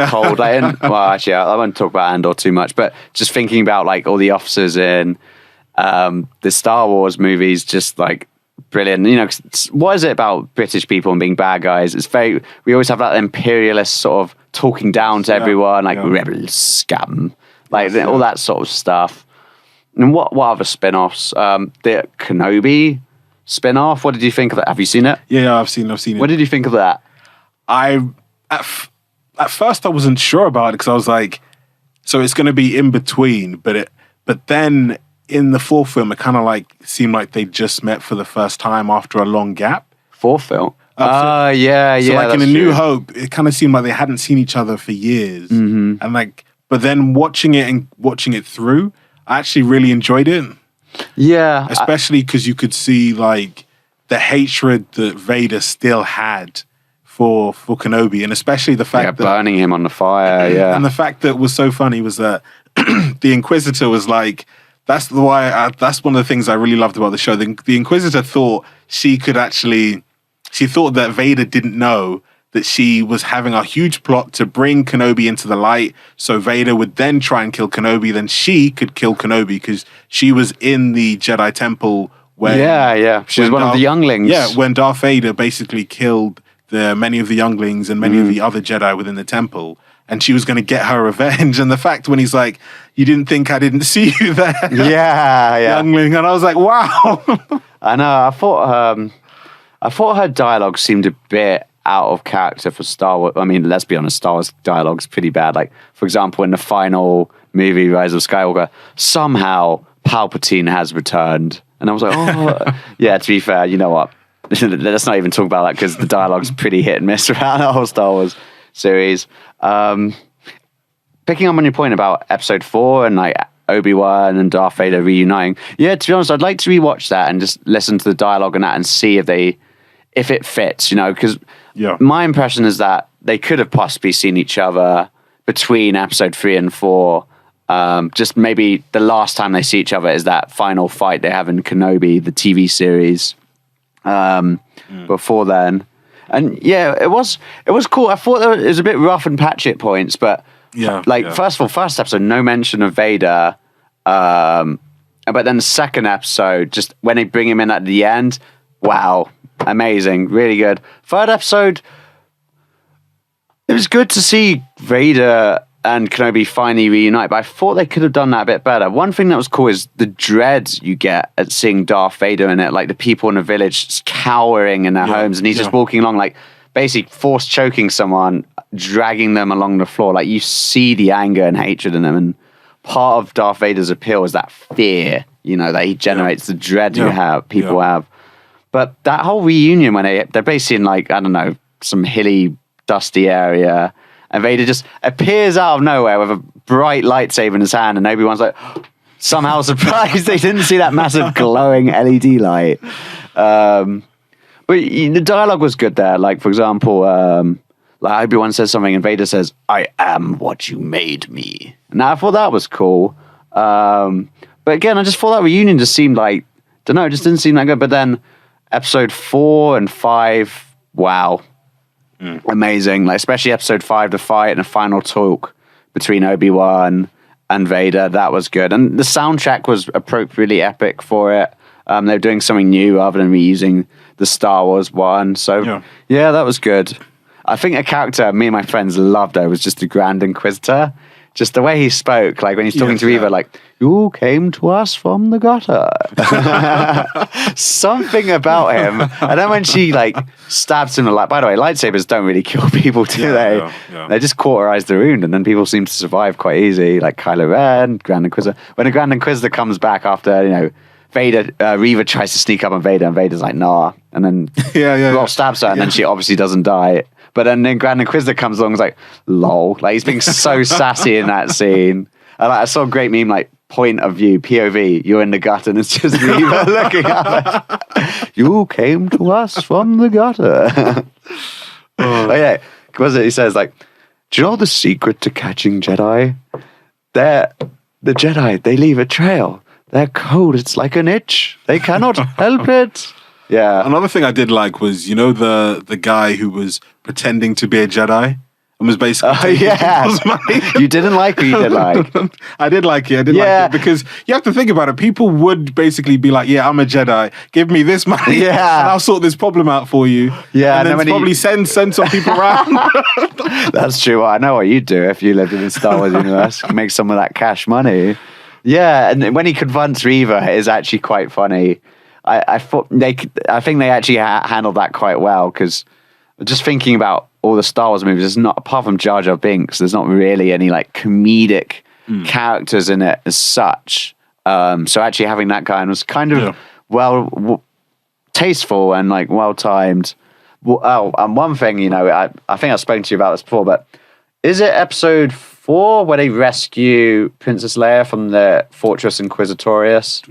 Speaker 1: cold. Well, actually, I won't talk about Andor too much, but just thinking about like all the officers in the Star Wars movies, just like brilliant. What is it about British people and being bad guys? We always have that imperialist sort of talking down to everyone, like rebels, scum, like all that sort of stuff. And what other spin-offs? The Kenobi spin-off. What did you think of that? Have you seen it?
Speaker 2: Yeah, I've seen it.
Speaker 1: What did you think of that?
Speaker 2: At first I wasn't sure about it because I was like, so it's going to be in between, but then in the fourth film it kind of like seemed like they just met for the first time after a long gap.
Speaker 1: Fourth film?
Speaker 2: Yeah. So like in A New Hope, it kind of seemed like they hadn't seen each other for years, and like, but then watching it through, I actually really enjoyed it.
Speaker 1: Yeah.
Speaker 2: Especially because you could see like the hatred that Vader still had for Kenobi, and especially the fact that
Speaker 1: burning him on the fire,
Speaker 2: and the fact that was so funny was that the Inquisitor was like, that's one of the things I really loved about the show. The Inquisitor thought she thought that Vader didn't know that she was having a huge plot to bring Kenobi into the light, so Vader would then try and kill Kenobi, then she could kill Kenobi because she was in the Jedi Temple when...
Speaker 1: Yeah. She was one of the younglings.
Speaker 2: Yeah, when Darth Vader basically killed many of the younglings and many of the other Jedi within the temple, and she was going to get her revenge. And the fact when he's like, you didn't think I didn't see you there?
Speaker 1: Yeah.
Speaker 2: Youngling. And I was like, wow.
Speaker 1: I know. I thought her dialogue seemed a bit out of character for Star Wars. I mean, let's be honest, Star Wars dialogue's pretty bad. Like, for example, in the final movie, Rise of Skywalker, somehow Palpatine has returned. And I was like, oh, yeah, to be fair, you know what? Let's not even talk about that because the dialogue's pretty hit and miss around the whole Star Wars series. Picking up on your point about episode 4 and like Obi-Wan and Darth Vader reuniting. Yeah, to be honest, I'd like to rewatch that and just listen to the dialogue and that and see if it fits, because my impression is that they could have possibly seen each other between episode 3 and 4. Just maybe the last time they see each other is that final fight they have in Kenobi, the TV series. Before then, and yeah, it was cool. I thought it was a bit rough and patchy at points, but first of all, first episode, no mention of Vader, but then the second episode, just when they bring him in at the end, wow, amazing, really good. Third episode, it was good to see Vader and Kenobi finally reunite, but I thought they could have done that a bit better. One thing that was cool is the dread you get at seeing Darth Vader in it, like the people in the village just cowering in their homes, and he's just walking along, like basically force choking someone, dragging them along the floor. Like you see the anger and hatred in them, and part of Darth Vader's appeal is that fear, that he generates, the dread people have. But that whole reunion when they're basically in like, I don't know, some hilly, dusty area, and Vader just appears out of nowhere with a bright lightsaber in his hand, and Obi-Wan's like, somehow surprised they didn't see that massive glowing LED light. But the dialogue was good there. Like, for example, Like Obi-Wan says something and Vader says, "I am what you made me." And I thought that was cool. But again, I just thought that reunion just seemed like, don't know, it just didn't seem that good. But then episode 4 and 5, wow. Amazing. Like especially episode 5, the fight and the final talk between Obi-Wan and Vader, that was good. And the soundtrack was appropriately epic for it. They were doing something new rather than reusing the Star Wars one. So yeah, that was good. I think a character me and my friends loved was just the Grand Inquisitor. Just the way he spoke, like when he's talking to Eva, like, "You came to us from the gutter." Something about him. And then when she like stabs him, like, by the way, lightsabers don't really kill people, do they? Yeah. They just cauterize the wound, and then people seem to survive quite easy, like Kylo Ren, Grand Inquisitor. When the Grand Inquisitor comes back after, Vader, Reva tries to sneak up on Vader, and Vader's like, "Nah," and then stabs her, and then she obviously doesn't die. But then Grand Inquisitor comes along and is like, "Lol." Like, he's being so sassy in that scene. And I saw a great meme, like, point of view, POV, you're in the gutter, and it's just Reva looking up. "You came to us from the gutter." Oh, yeah. What's it? He says, like, "Do you know the secret to catching Jedi? The Jedi, they leave a trail. Their code, it's like an itch. They cannot help it." Yeah.
Speaker 2: Another thing I did like was, the guy who was pretending to be a Jedi and was basically people's money.
Speaker 1: You didn't like it, you did like.
Speaker 2: I did like it. I did like it because you have to think about it. People would basically be like, "Yeah, I'm a Jedi. Give me this money, and I'll sort this problem out for you." Yeah, and then probably send some people around.
Speaker 1: That's true. I know what you'd do if you lived in the Star Wars universe. Make some of that cash money. Yeah, and when he confronts Reva, it is actually quite funny. I think they actually handled that quite well, because just thinking about all the Star Wars movies, there's not, apart from Jar Jar Binks, there's not really any like comedic characters in it as such. So actually having that guy was kind of tasteful and like well timed. And one thing, I think I've spoken to you about this before, but is it episode 4 where they rescue Princess Leia from the Fortress Inquisitorius?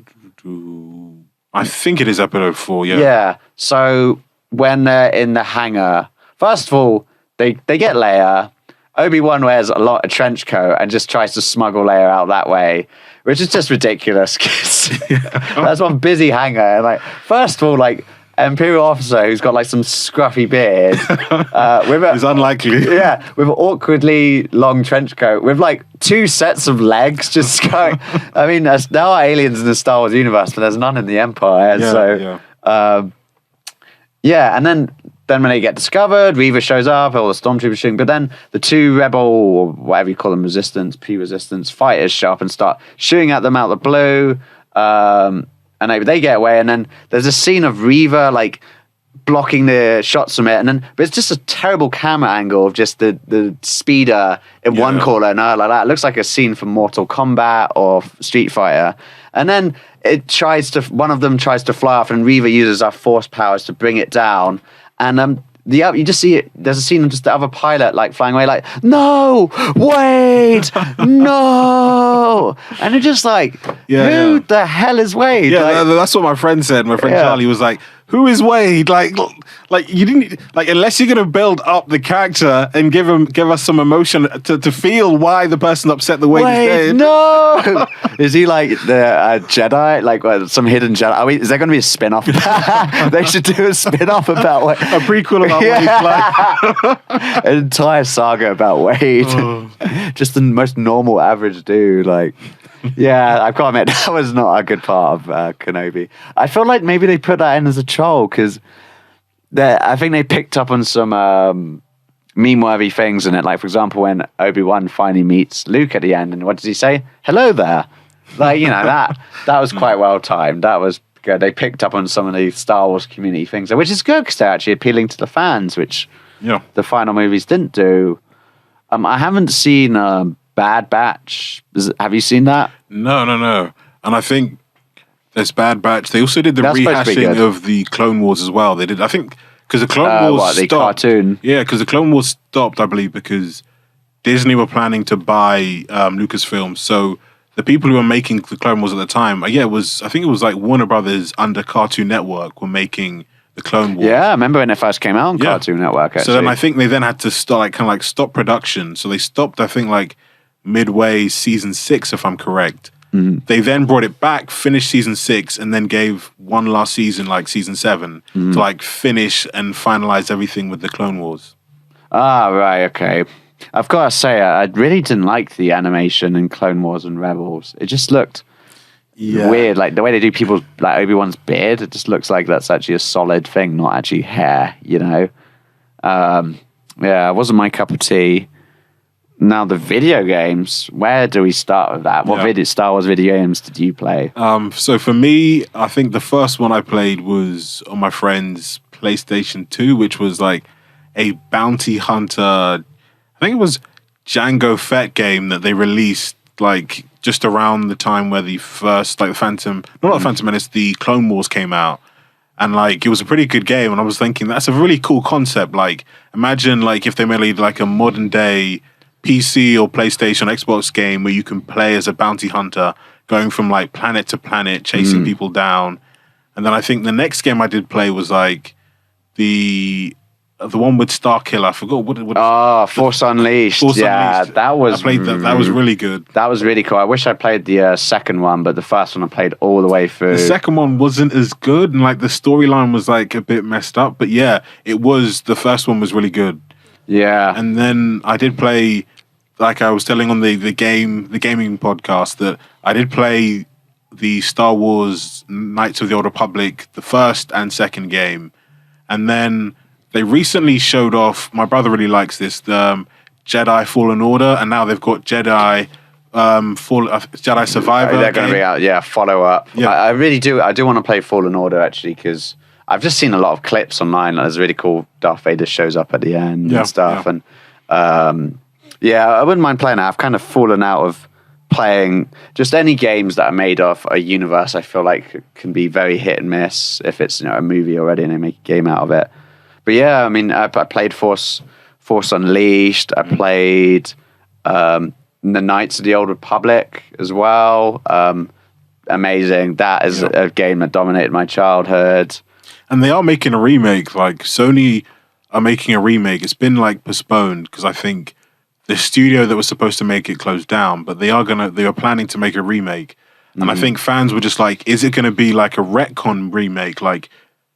Speaker 2: I think it is episode 4, yeah.
Speaker 1: Yeah. So when they're in the hangar, first of all, they get Leia. Obi-Wan wears a trench coat and just tries to smuggle Leia out that way, which is just ridiculous. That's one busy hangar. Like, first of all, like, Imperial officer who's got like some scruffy beard.
Speaker 2: It's unlikely.
Speaker 1: Yeah, with an awkwardly long trench coat, with like 2 sets of legs just going. I mean, there are aliens in the Star Wars universe, but there's none in the Empire. And then when they get discovered, Reva shows up, all the stormtroopers shooting, but then the 2 rebel, or whatever you call them, P-resistance fighters show up and start shooting at them out of the blue. And they get away, and then there's a scene of Reva like blocking the shots from it, but it's just a terrible camera angle of just the speeder in one corner and her like that. It looks like a scene from Mortal Kombat or Street Fighter. And then one of them tries to fly off, and Reva uses her force powers to bring it down. And you just see it. There's a scene of just the other pilot like flying away, like, "No, wait, no!" And it's just like, who the hell is Wade?
Speaker 2: Yeah, that's what my friend said. My friend Charlie was like, "Who is Wade?" Like you didn't unless you're gonna build up the character and give us some emotion to feel why the person upset the way he's dead.
Speaker 1: No, is he like the Jedi? Like some hidden Jedi? Is there going to be a spin-off? They should do a spin-off about Wade.
Speaker 2: A prequel about Wade.
Speaker 1: An entire saga about Wade. Just the most normal, average dude. Like, yeah, I've got to admit, that was not a good part of Kenobi. I feel like maybe they put that in as a troll, because I think they picked up on some meme-worthy things in it. Like, for example, when Obi-Wan finally meets Luke at the end, and what does he say? "Hello there." Like, that was quite well timed. That was good. They picked up on some of the Star Wars community things, which is good because they're actually appealing to the fans, which the final movies didn't do. I haven't seen Bad Batch. Have you seen that?
Speaker 2: No. And I think there's Bad Batch. They also did the rehashing of the Clone Wars as well. They did, I think, because the Clone Wars stopped. The cartoon? Yeah, because the Clone Wars stopped, I believe, because Disney were planning to buy Lucasfilm. So the people who were making the Clone Wars at the time, I think it was like Warner Brothers under Cartoon Network were making the Clone Wars.
Speaker 1: Yeah, I remember when it first came out on
Speaker 2: Yeah.
Speaker 1: Cartoon Network. Actually.
Speaker 2: So then I think they then had to start stop production. So they stopped, I think, like midway season 6, if I'm correct. They then brought it back, finished season 6, and then gave one last season, like season 7, to like finish and finalize everything with the Clone Wars.
Speaker 1: Ah, right, okay. I've got to say, I really didn't like the animation in Clone Wars and Rebels. It just looked weird. Like the way they do people's, like Obi-Wan's beard, it just looks like that's actually a solid thing, not actually hair, you know? Yeah, it wasn't my cup of tea. Now the video games, where do we start with that? What Star Wars video games did you play?
Speaker 2: So for me, I think the first one I played was on my friend's PlayStation 2, which was like a bounty hunter. I think it was Jango Fett game that they released like just around the time where the first, like the Phantom Menace, the Clone Wars came out. And like it was a pretty good game. And I was thinking that's a really cool concept. Like imagine like if they made like a modern day PC or PlayStation, Xbox game where you can play as a bounty hunter going from like planet to planet, chasing people down. And then I think the next game I did play was like the one with Starkiller. I forgot what
Speaker 1: Force Unleashed.
Speaker 2: Force
Speaker 1: yeah,
Speaker 2: Unleashed.
Speaker 1: that was
Speaker 2: I played that. That was really good.
Speaker 1: That was really cool. I wish I played the second one, but the first one I played all the way through.
Speaker 2: The second one wasn't as good, and like the storyline was like a bit messed up. But yeah, the first one was really good.
Speaker 1: Yeah.
Speaker 2: And then I did play, like I was telling on the gaming podcast, that I did play the Star Wars Knights of the Old Republic, the first and second game. And then they recently showed off, my brother really likes this, the Jedi Fallen Order, and now they've got Jedi Survivor.
Speaker 1: They're going to be out, follow up.
Speaker 2: Yeah.
Speaker 1: I really do. I do want to play Fallen Order, actually, because I've just seen a lot of clips online. There's really cool Darth Vader shows up at the end and stuff.
Speaker 2: Yeah.
Speaker 1: And I wouldn't mind playing it. I've kind of fallen out of playing just any games that are made of a universe. I feel like can be very hit and miss if it's a movie already and they make a game out of it. But yeah, I mean, I played Force Unleashed. I played the Knights of the Old Republic as well. Amazing. That is a game that dominated my childhood.
Speaker 2: And they are making a remake. Like Sony are making a remake. It's been like postponed because I think the studio that was supposed to make it closed down, but they are planning to make a remake. And I think fans were just like, is it going to be like a retcon remake? Like,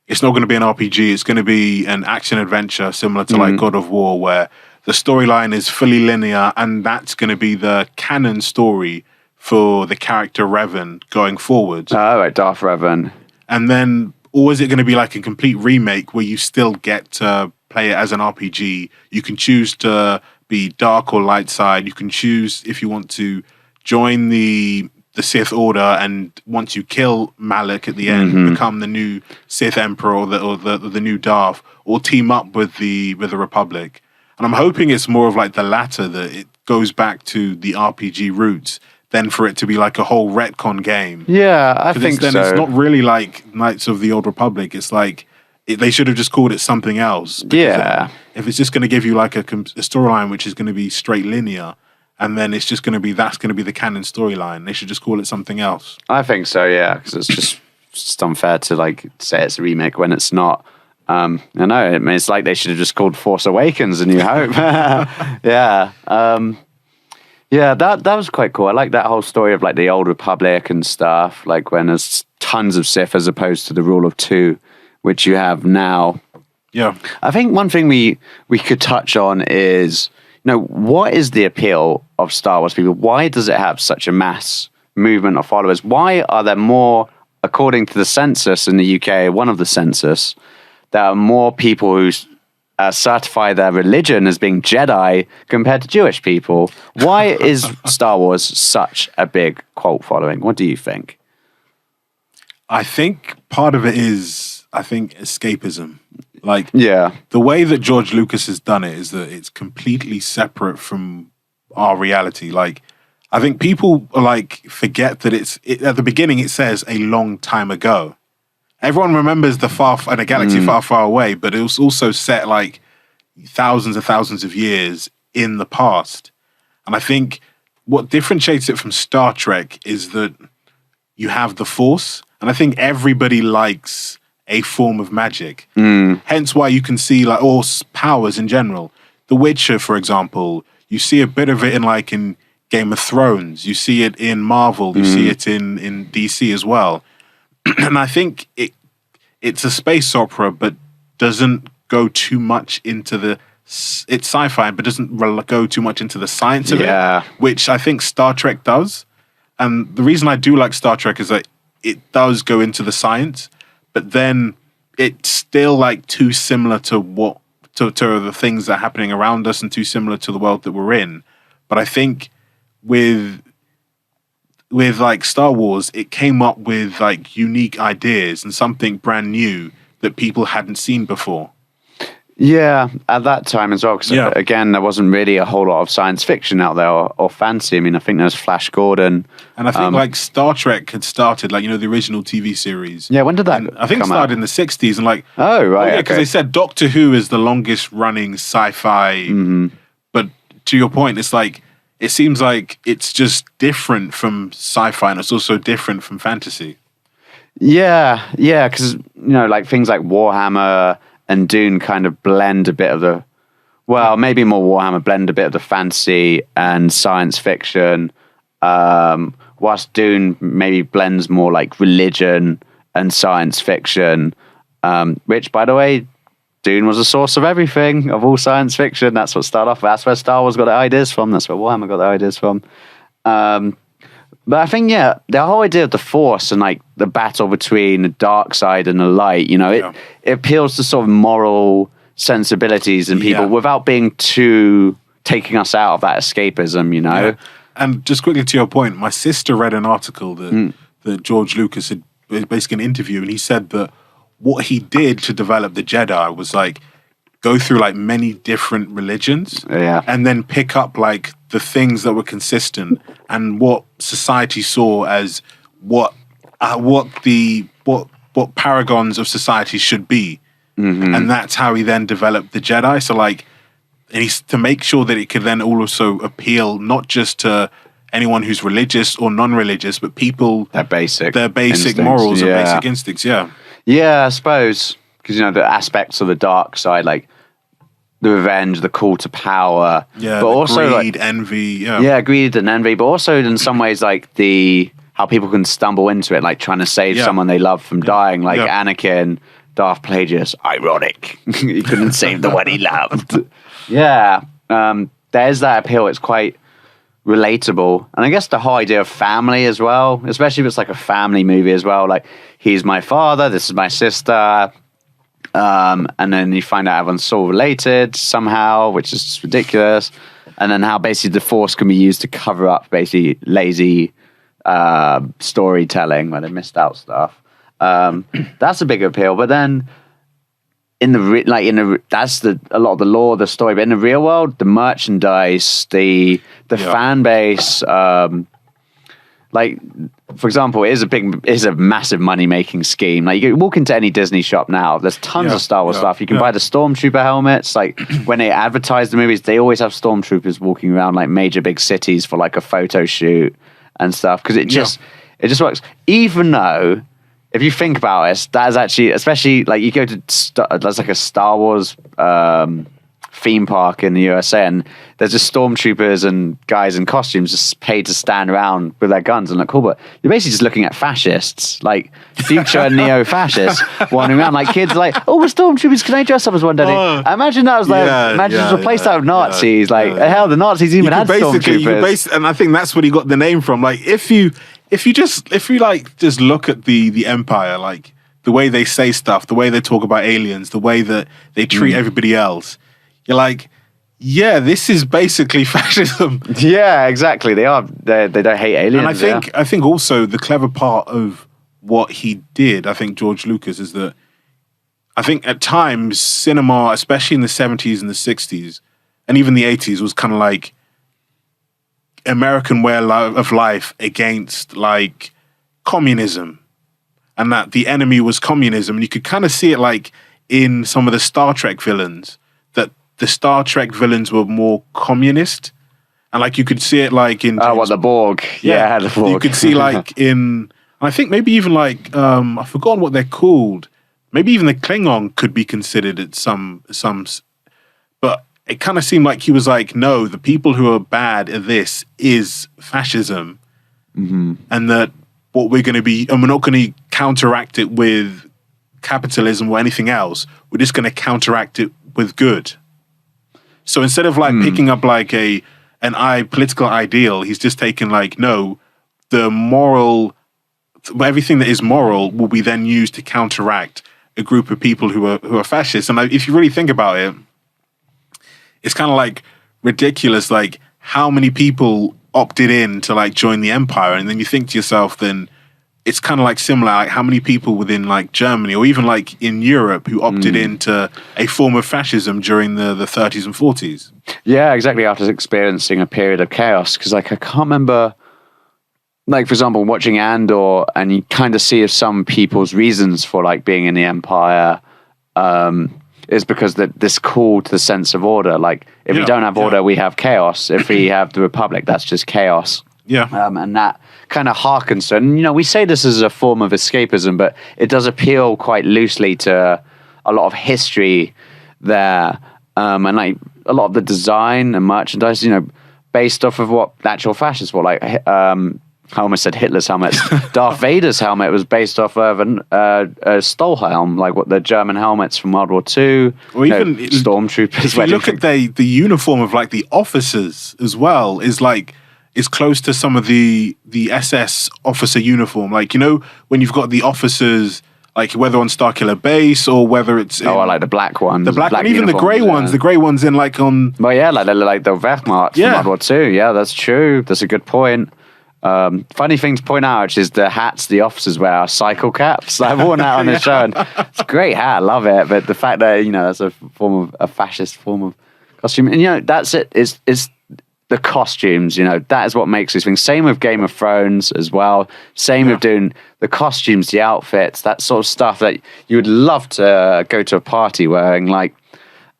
Speaker 2: it's not going to be an RPG. It's going to be an action adventure similar to like God of War, where the storyline is fully linear, and that's going to be the canon story for the character Revan going forward.
Speaker 1: Oh, right, Darth Revan.
Speaker 2: And then, or is it going to be like a complete remake where you still get to play it as an RPG? You can choose to be dark or light side. You can choose if you want to join the Sith Order, and once you kill Malak at the end, become the new Sith Emperor or the new Darth, or team up with the Republic. And I'm hoping it's more of like the latter, that it goes back to the RPG roots, than for it to be like a whole retcon game.
Speaker 1: Yeah, I think so.
Speaker 2: Then it's not really like Knights of the Old Republic. It's like they should have just called it something else.
Speaker 1: Yeah.
Speaker 2: If it's just going to give you like a storyline which is going to be straight linear, and then it's just going to be the canon storyline, they should just call it something else.
Speaker 1: I think so, yeah, because it's just unfair to like say it's a remake when it's not. I know. I mean, it's like they should have just called Force Awakens A New Hope. Yeah. That was quite cool. I like that whole story of like the Old Republic and stuff, like when there's tons of Sith as opposed to the rule of two, which you have now.
Speaker 2: Yeah.
Speaker 1: I think one thing we could touch on is, what is the appeal of Star Wars people? Why does it have such a mass movement of followers? Why are there more, according to the census in the UK, one of the census, there are more people who certify their religion as being Jedi compared to Jewish people? Why is Star Wars such a big cult following? What do you think?
Speaker 2: I think part of it is, escapism. Like, the way that George Lucas has done it is that it's completely separate from our reality. Like, I think people forget that at the beginning it says a long time ago. Everyone remembers a galaxy far, far away, but it was also set like thousands and thousands of years in the past. And I think what differentiates it from Star Trek is that you have the Force, and I think everybody likes a form of magic. Hence why you can see like all powers in general. The Witcher, for example, you see a bit of it in Game of Thrones. You see it in Marvel. You see it in DC as well. And I think it's a space opera, but doesn't go too much into it's sci-fi, but doesn't go too much into the science of it, which I think Star Trek does. And the reason I do like Star Trek is that it does go into the science, but then it's still like too similar to to the things that are happening around us and too similar to the world that we're in. But I think with like Star Wars, it came up with like unique ideas and something brand new that people hadn't seen before.
Speaker 1: Yeah, at that time as well, because again, there wasn't really a whole lot of science fiction out there or fantasy. I mean, I think there was Flash Gordon.
Speaker 2: And I think like Star Trek had started, like, the original TV series.
Speaker 1: Yeah, when did that
Speaker 2: I think it started in the 60s. And like,
Speaker 1: oh, right.
Speaker 2: Yeah, because they said Doctor Who is the longest running sci-fi. But to your point, it's like, it seems like it's just different from sci-fi and it's also different from fantasy.
Speaker 1: Yeah, because, like things like Warhammer and Dune kind of blend a bit of maybe more Warhammer, blend a bit of the fantasy and science fiction, whilst Dune maybe blends more like religion and science fiction, which, by the way, Dune was a source of everything, of all science fiction. That's what started off. That's where Star Wars got their ideas from. That's where Warhammer got their ideas from. But I think, the whole idea of the Force and like the battle between the dark side and the light, it appeals to sort of moral sensibilities in people without being too taking us out of that escapism, Yeah.
Speaker 2: And just quickly to your point, my sister read an article that George Lucas had, basically an interview, and he said that what he did to develop the Jedi was like go through like many different religions and then pick up like the things that were consistent and what society saw as what paragons of society should be. And that's how he then developed the Jedi. So like, and he's to make sure that it could then also appeal not just to anyone who's religious or non-religious, but people their basic instincts, morals and basic instincts.
Speaker 1: Yeah, I suppose, because the aspects of the dark side, like the revenge, the call to power, but also
Speaker 2: greed,
Speaker 1: like,
Speaker 2: envy,
Speaker 1: greed and envy, but also in some ways like how people can stumble into it, like trying to save someone they love from dying, like Anakin, Darth Plagueis. Ironic, he couldn't save the one he loved. There's that appeal. It's quite relatable, and I guess the whole idea of family as well, especially if it's like a family movie as well, like he's my father, this is my sister, and then you find out everyone's all related somehow, which is just ridiculous, and then how basically the Force can be used to cover up basically lazy storytelling where they missed out stuff. That's a big appeal, but then that's a lot of the lore, the story. But in the real world, the merchandise, the fan base, like for example, it is a massive money making scheme. Like you can walk into any Disney shop now, there's tons of Star Wars stuff. You can buy the Stormtrooper helmets. Like when they advertise the movies, they always have Stormtroopers walking around like major big cities for like a photo shoot and stuff, because it just works. Even though, if you think about it, that is actually, especially like you go to there's like a Star Wars theme park in the USA, and there's just stormtroopers and guys in costumes just paid to stand around with their guns and look cool. But you're basically just looking at fascists, like future neo-fascists wandering around. Like kids, like, oh, we're stormtroopers. Can I dress up as one day? Imagine that was like, imagine just replaced that with Nazis. Hell, the Nazis even had stormtroopers.
Speaker 2: And I think that's where he got the name from. Like if you just look at the Empire, like the way they say stuff, the way they talk about aliens, the way that they treat everybody else, you're like, yeah, this is basically fascism.
Speaker 1: Yeah, exactly. They don't hate aliens.
Speaker 2: And I think also the clever part of what he did, I think George Lucas, is that I think at times cinema, especially in the 70s and the 60s, and even the 80s, was kind of like American way of life against like communism, and that the enemy was communism. And you could kind of see it like in some of the Star Trek villains, that the Star Trek villains were more communist, and like you could see it like in
Speaker 1: the Borg, the Borg.
Speaker 2: You could see like in, I think maybe even like I've forgotten what they're called. maybe even the Klingon could be considered at some, but it kind of seemed like he was like, no, the people who are bad at this is fascism, and that what we're going to be, and we're not going to counteract it with capitalism or anything else. We're just going to counteract it with good. So instead of like picking up like an political ideal, he's just taken like, no, the moral, everything that is moral will be then used to counteract a group of people who are fascists. And like, if you really think about it, it's kind of like ridiculous, like how many people opted in to like join the empire, and then you think to yourself, then it's kind of like similar, like how many people within like Germany or even like in Europe who opted into a form of fascism during the 30s and 40s.
Speaker 1: Yeah, exactly. After experiencing a period of chaos, because like I can't remember, like for example, watching Andor, and you kind of see some people's reasons for like being in the empire. Is because that this call to the sense of order. Like if we don't have order, we have chaos. If we have the Republic, that's just chaos.
Speaker 2: Yeah.
Speaker 1: And that kind of harkens to, and we say this is a form of escapism, but it does appeal quite loosely to a lot of history there. And like a lot of the design and merchandise, based off of what actual fascists were like. I almost said Hitler's helmet. Darth Vader's helmet was based off of a Stollhelm, like what the German helmets from World War II.
Speaker 2: Or even
Speaker 1: stormtroopers.
Speaker 2: If you look at the uniform of like the officers as well, is close to some of the SS officer uniform. Like when you've got the officers, like whether on Starkiller Base or whether it's
Speaker 1: I like the black ones.
Speaker 2: The black and even the grey ones. The grey ones in like on.
Speaker 1: Well, yeah, like the Wehrmacht from World War II. Yeah, that's true. That's a good point. Funny thing to point out is the hats the officers wear are cycle caps. I've worn that on the show, and it's a great hat. I love it. But the fact that that's a form of a fascist form of costume, and that's it. It's the costumes. That is what makes these things. Same with Game of Thrones as well. Same with doing the costumes, the outfits, that sort of stuff that you would love to go to a party wearing. Like,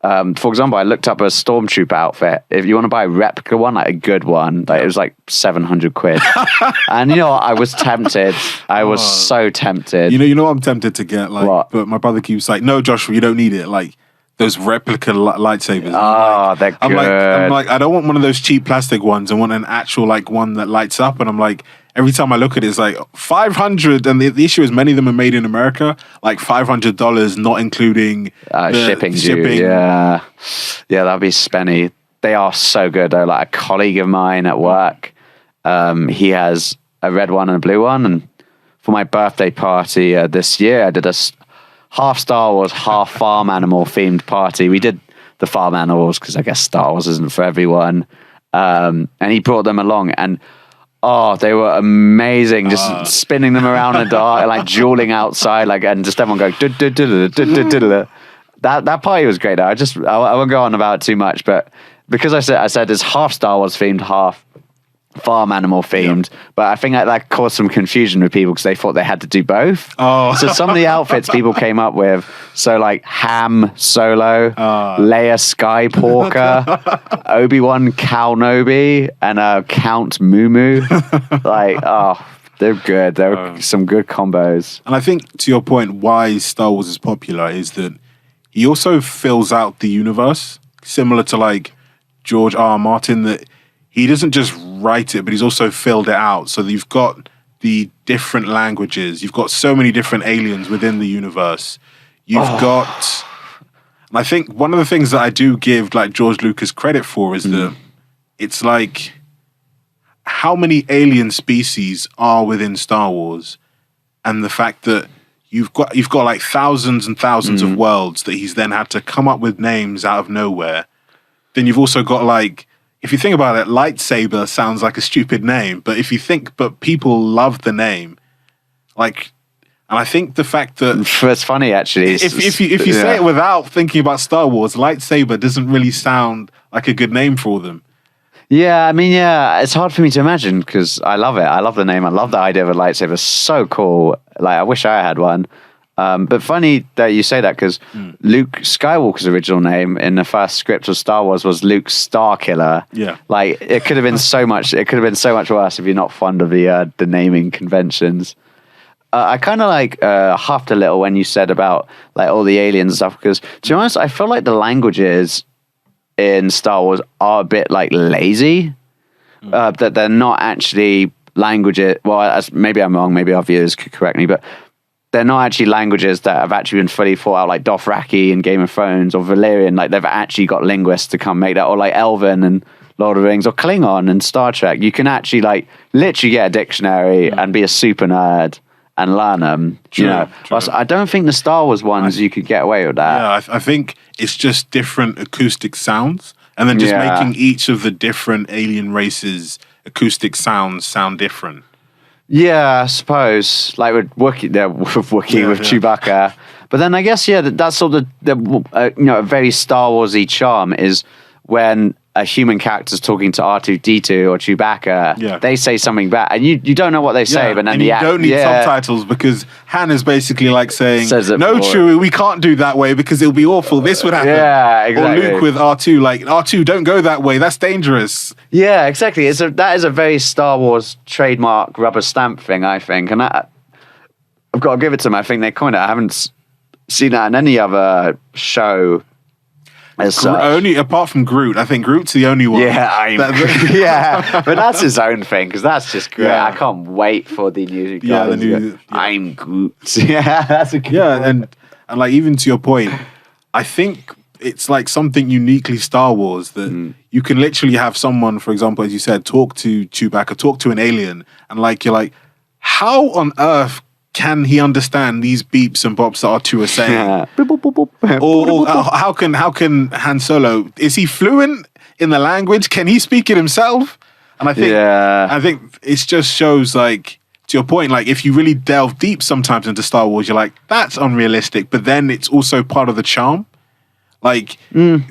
Speaker 1: for example, I looked up a stormtrooper outfit. If you want to buy a replica one, like a good one, like it was like 700 quid. And I was tempted. I was so tempted.
Speaker 2: You know what I'm tempted to get? Like,
Speaker 1: what?
Speaker 2: But my brother keeps like, no, Joshua, you don't need it. Like those replica lightsabers.
Speaker 1: They're good.
Speaker 2: I'm like, I don't want one of those cheap plastic ones. I want an actual like one that lights up. And I'm like, every time I look at it, it's like $500. And the issue is many of them are made in America, like $500, not including
Speaker 1: shipping. Yeah, that'd be spenny. They are so good though. Like a colleague of mine at work, he has a red one and a blue one. And for my birthday party this year, I did a half Star Wars, half farm animal themed party. We did the farm animals because I guess Star Wars isn't for everyone. And he brought them along, and they were amazing. Just spinning them around in the dark, like dueling outside, like, and just everyone going. That party was great. I won't go on about it too much, but because I said it's half Star Wars themed, half farm animal themed, but I think that caused some confusion with people because they thought they had to do both. So some of the outfits people came up with, so like Han Solo, Leia Skywalker, Obi-Wan Kenobi, and Count Mumu. Like, they're good. They're some good combos.
Speaker 2: And I think to your point, why Star Wars is popular is that he also fills out the universe, similar to like George R. Martin, that he doesn't just write it, but he's also filled it out. So you've got the different languages. You've got so many different aliens within the universe. You've got... And I think one of the things that I do give like George Lucas credit for is that it's like how many alien species are within Star Wars, and the fact that you've got like thousands and thousands of worlds that he's then had to come up with names out of nowhere. Then you've also got like... If you think about it, lightsaber sounds like a stupid name, but but people love the name. Like, and I think the fact that
Speaker 1: it's funny actually.
Speaker 2: If you say it without thinking about Star Wars, lightsaber doesn't really sound like a good name for them.
Speaker 1: Yeah, I mean, it's hard for me to imagine because I love it. I love the name. I love the idea of a lightsaber. It's so cool. Like, I wish I had one. But funny that you say that because Luke Skywalker's original name in the first script of Star Wars was Luke Starkiller.
Speaker 2: Yeah,
Speaker 1: like it could have been so much. It could have been so much worse if you're not fond of the naming conventions. I kind of like huffed a little when you said about like all the aliens and stuff, because to be honest, I feel like the languages in Star Wars are a bit like lazy, that they're not actually languages. Well, maybe I'm wrong. Maybe our viewers could correct me, but they're not actually languages that have actually been fully thought out, like Dothraki in Game of Thrones or Valyrian. Like they've actually got linguists to come make that, or like Elven and Lord of the Rings or Klingon and Star Trek. You can actually like literally get a dictionary and be a super nerd and learn them.
Speaker 2: True.
Speaker 1: Whilst I don't think the Star Wars ones you could get away with that.
Speaker 2: Yeah, I think it's just different acoustic sounds, and then just making each of the different alien races acoustic sounds sound different.
Speaker 1: Yeah, I suppose. Like with Wookiee, with Chewbacca. But then I guess, that's sort of a very Star Warsy charm is when a human character's talking to R2-D2 or Chewbacca, they say something back, and you don't know what they say, but then
Speaker 2: you don't need subtitles, because Han is basically like saying, "No, Chewie, we can't do that way because it'll be awful. This would happen."
Speaker 1: Yeah, exactly.
Speaker 2: Or Luke with R2, like, "R2, don't go that way. That's dangerous."
Speaker 1: Yeah, exactly. That is a very Star Wars trademark rubber stamp thing, I think, and I've got to give it to them. I think they coined it. I haven't seen that in any other show.
Speaker 2: Only apart from Groot, I think Groot's the only one.
Speaker 1: Yeah, but that's his own thing, because that's just great. I can't wait for the new. I'm Groot. That's a good one.
Speaker 2: And like, even to your point, I think it's like something uniquely Star Wars that you can literally have someone, for example, as you said, talk to Chewbacca, talk to an alien, and like you're like, how on earth can he understand these beeps and bops that R2 are saying? Or how can Han Solo, is he fluent in the language? Can he speak it himself? And I think it just shows, like, to your point, like, if you really delve deep sometimes into Star Wars, you're like, that's unrealistic, but then it's also part of the charm. Like, in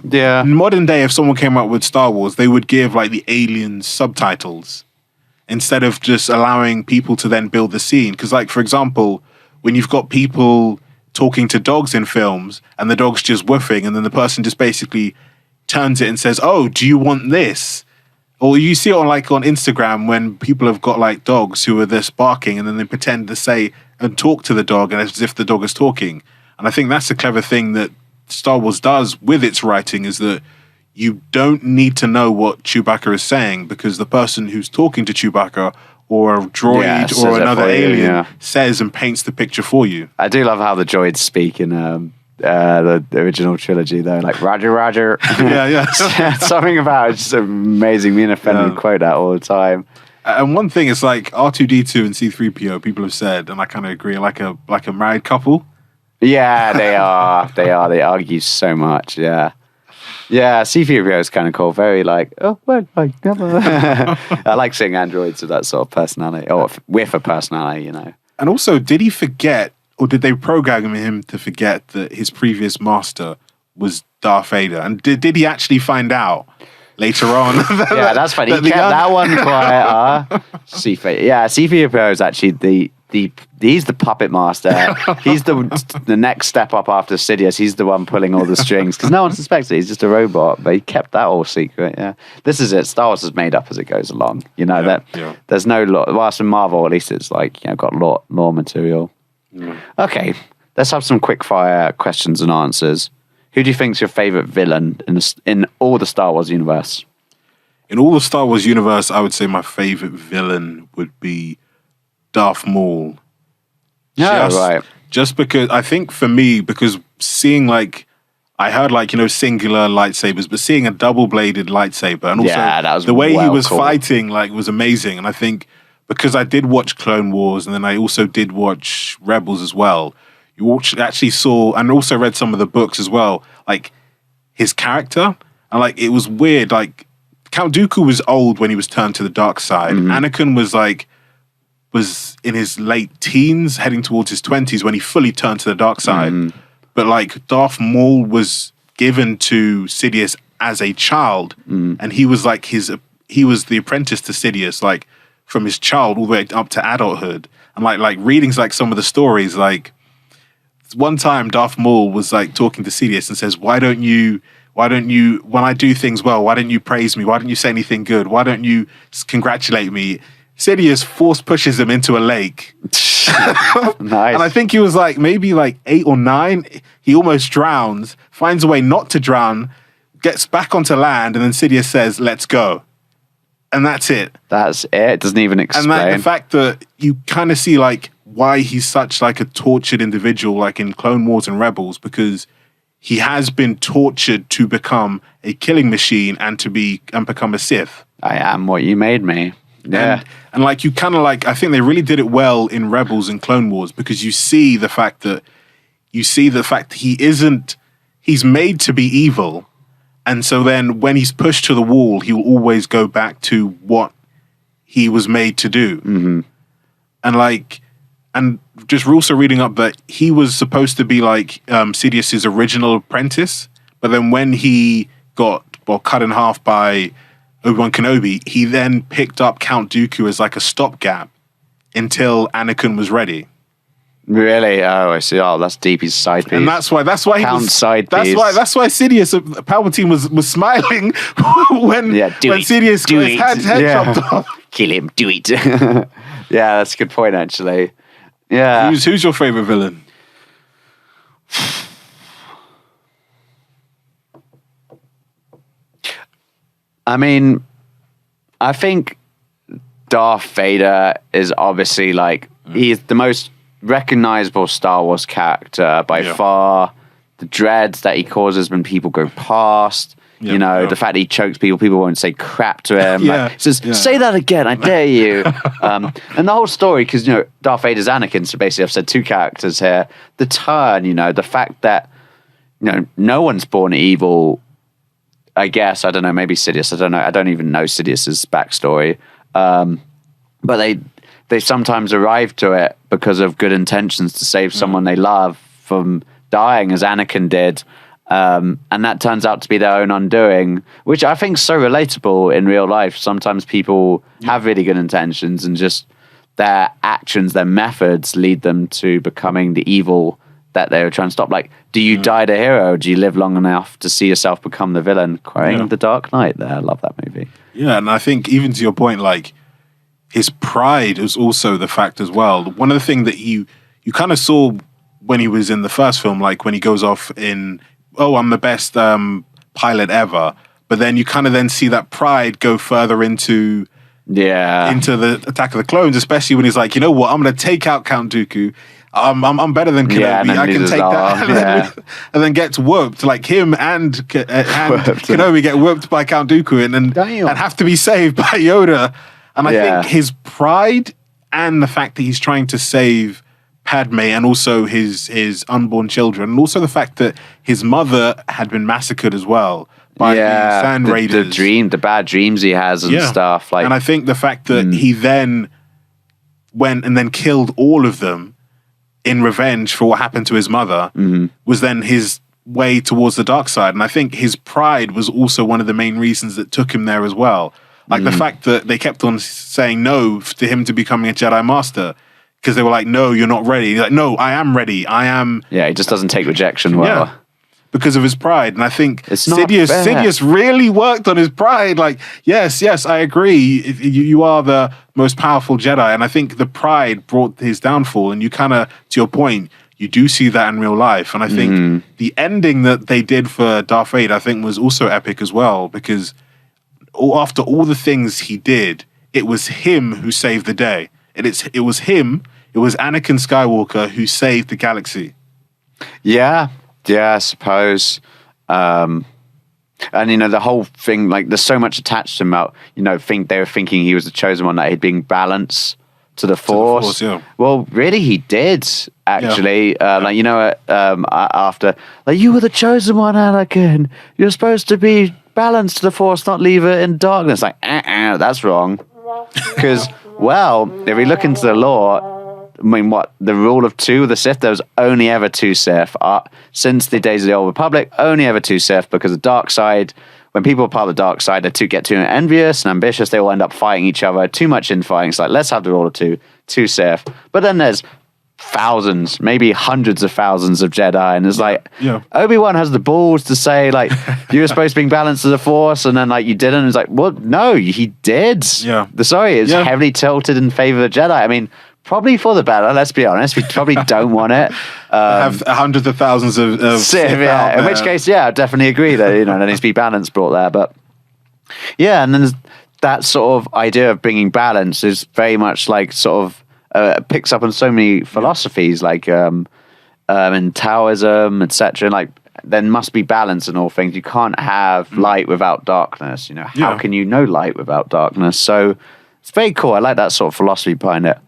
Speaker 2: modern day, if someone came out with Star Wars, they would give like the aliens subtitles, instead of just allowing people to then build the scene. Because, like, for example, when you've got people talking to dogs in films and the dog's just woofing, and then the person just basically turns it and says, "Oh, do you want this?" Or you see it on Instagram when people have got like dogs who are just barking, and then they pretend to say and talk to the dog, and as if the dog is talking. And I think that's a clever thing that Star Wars does with its writing, is that you don't need to know what Chewbacca is saying, because the person who's talking to Chewbacca or a droid or another alien says and paints the picture for you.
Speaker 1: I do love how the droids speak in the original trilogy, though. Like, Roger, Roger. Something about it's just amazing. Me and a friend would quote that all the time.
Speaker 2: And one thing is, like, R2-D2 and C-3PO, people have said, and I kind of agree, like a married couple. Yeah,
Speaker 1: they are. They argue so much, Yeah, C-3PO is kind of cool. Very like, oh, well, I never. I like seeing androids with that sort of personality, or with a personality,
Speaker 2: And also, did he forget, or did they program him to forget that his previous master was Darth Vader? And did he actually find out later on?
Speaker 1: That's funny. He kept that one quiet. C-3PO is actually he's the puppet master. He's the next step up after Sidious. He's the one pulling all the strings, because no one suspects it. He's just a robot, but he kept that all secret. Yeah, this is it. Star Wars is made up as it goes along. There's no law. Whilst in Marvel, at least it's like got lore material. Yeah. Okay, let's have some quick fire questions and answers. Who do you think's your favorite villain in all the Star Wars universe?
Speaker 2: In all the Star Wars universe, I would say my favorite villain would be Darth Maul. Just because, I think for me, because seeing I heard singular lightsabers, but seeing a double-bladed lightsaber, and also
Speaker 1: that was
Speaker 2: the way he was fighting was amazing. And I think because I did watch Clone Wars, and then I also did watch Rebels as well, you actually saw, and also read some of the books as well, like his character, and it was weird. Like, Count Dooku was old when he was turned to the dark side. Mm-hmm. Anakin was in his late teens, heading towards his 20s when he fully turned to the dark side. Mm-hmm. But Darth Maul was given to Sidious as a child, and he was he was the apprentice to Sidious, from his child all the way up to adulthood. And reading some of the stories, one time Darth Maul was talking to Sidious and says, why don't you, when I do things well, why don't you praise me? Why don't you say anything good? Why don't you congratulate me? Sidious force pushes him into a lake.
Speaker 1: Nice.
Speaker 2: And I think he was like maybe like 8 or 9. He almost drowns, finds a way not to drown, gets back onto land, and then Sidious says, "Let's go." And that's it.
Speaker 1: That's it. It doesn't even explain.
Speaker 2: And like the fact that you kind of see like why he's such like a tortured individual, like in Clone Wars and Rebels, because he has been tortured to become a killing machine and become a Sith.
Speaker 1: I am what you made me. Yeah.
Speaker 2: And like you kind of like, I think they really did it well in Rebels and Clone Wars, because you see the fact that he's made to be evil. And so then when he's pushed to the wall, he will always go back to what he was made to do.
Speaker 1: Mm-hmm.
Speaker 2: And just also reading up that he was supposed to be like Sidious's original apprentice. But then when he got cut in half by Obi-Wan Kenobi, he then picked up Count Dooku as like a stopgap until Anakin was ready.
Speaker 1: Really? Oh, I see. Oh, that's deep. He's side piece.
Speaker 2: And that's why he
Speaker 1: Count
Speaker 2: was
Speaker 1: side
Speaker 2: that's
Speaker 1: piece.
Speaker 2: why Sidious Palpatine was smiling when Sidious got his head chopped off.
Speaker 1: Kill him. Do it. Yeah, that's a good point actually. Yeah.
Speaker 2: Who's your favorite villain?
Speaker 1: I mean, I think Darth Vader is obviously like he's the most recognizable Star Wars character by far. The dreads that he causes when people go past, the fact that he chokes people won't say crap to him. He says, say that again, I dare you. And the whole story, because, Darth Vader's Anakin, so basically I've said 2 characters here. The turn, the fact that, no one's born evil, I guess, I don't know, maybe Sidious, I don't know. I don't even know Sidious's backstory. But they sometimes arrive to it because of good intentions to save someone they love from dying, as Anakin did. And that turns out to be their own undoing, which I think is so relatable in real life. Sometimes people have really good intentions and just their actions, their methods lead them to becoming the evil that they were trying to stop. Like, do you die the hero? Or do you live long enough to see yourself become the villain? Quoting The Dark Knight there. I love that movie. Yeah,
Speaker 2: and I think even to your point, like, his pride is also the fact as well. One of the things that you kind of saw when he was in the first film, like when he goes off in, I'm the best pilot ever. But then you kind of then see that pride go further into the Attack of the Clones, especially when he's like, you know what, I'm going to take out Count Dooku. I'm better than Kenobi. I can take that. And then gets whooped. Like him and Kenobi get whooped by Count Dooku and have to be saved by Yoda. And I think his pride and the fact that he's trying to save Padme and also his unborn children, and also the fact that his mother had been massacred as well by the Sand Raiders. The bad dreams he has and stuff. Like, and I think the fact that he then went and then killed all of them in revenge for what happened to his mother was then his way towards the dark side. And I think his pride was also one of the main reasons that took him there as well. Like the fact that they kept on saying no to him to becoming a Jedi Master, because they were like, no, you're not ready. He's like, no, I am ready. I am. Yeah, he just doesn't take rejection well. Yeah, because of his pride. And I think Sidious really worked on his pride. Like, yes, I agree. You are the most powerful Jedi. And I think the pride brought his downfall. And you kind of, to your point, you do see that in real life. And I think the ending that they did for Darth Vader, I think, was also epic as well, because after all the things he did, it was him who saved the day. It was him. It was Anakin Skywalker who saved the galaxy. Yeah, I suppose. And the whole thing, like, there's so much attached to him about, they were thinking he was the chosen one, that he'd bring balance to the Force. Well, really, he did, actually. After, like, you were the chosen one, Anakin. You're supposed to be balanced to the Force, not leave it in darkness. Like, that's wrong. Because, if we look into the lore, the rule of 2, the Sith, there was only ever 2 Sith. Since the days of the Old Republic, only ever 2 Sith, because the dark side, when people are part of the dark side, they get too envious and ambitious, they will end up fighting each other, too much infighting. It's like, let's have the rule of 2 Sith. But then there's
Speaker 1: thousands, maybe hundreds of thousands of Jedi, and it's like Obi-Wan has the balls to say like you were supposed to be balanced as a Force, and then like you didn't. It's like, well, no, he did. It's heavily tilted in favor of the Jedi. I mean, probably for the better. Let's be honest, we probably don't want it.
Speaker 2: Have hundreds of thousands of
Speaker 1: Sith, in which case, I definitely agree that there needs to be balance brought there. But and then there's that sort of idea of bringing balance is very much like sort of picks up on so many philosophies like in Taoism, etc. Like there must be balance in all things. You can't have light without darkness. How can you know light without darkness? So it's very cool. I like that sort of philosophy behind it.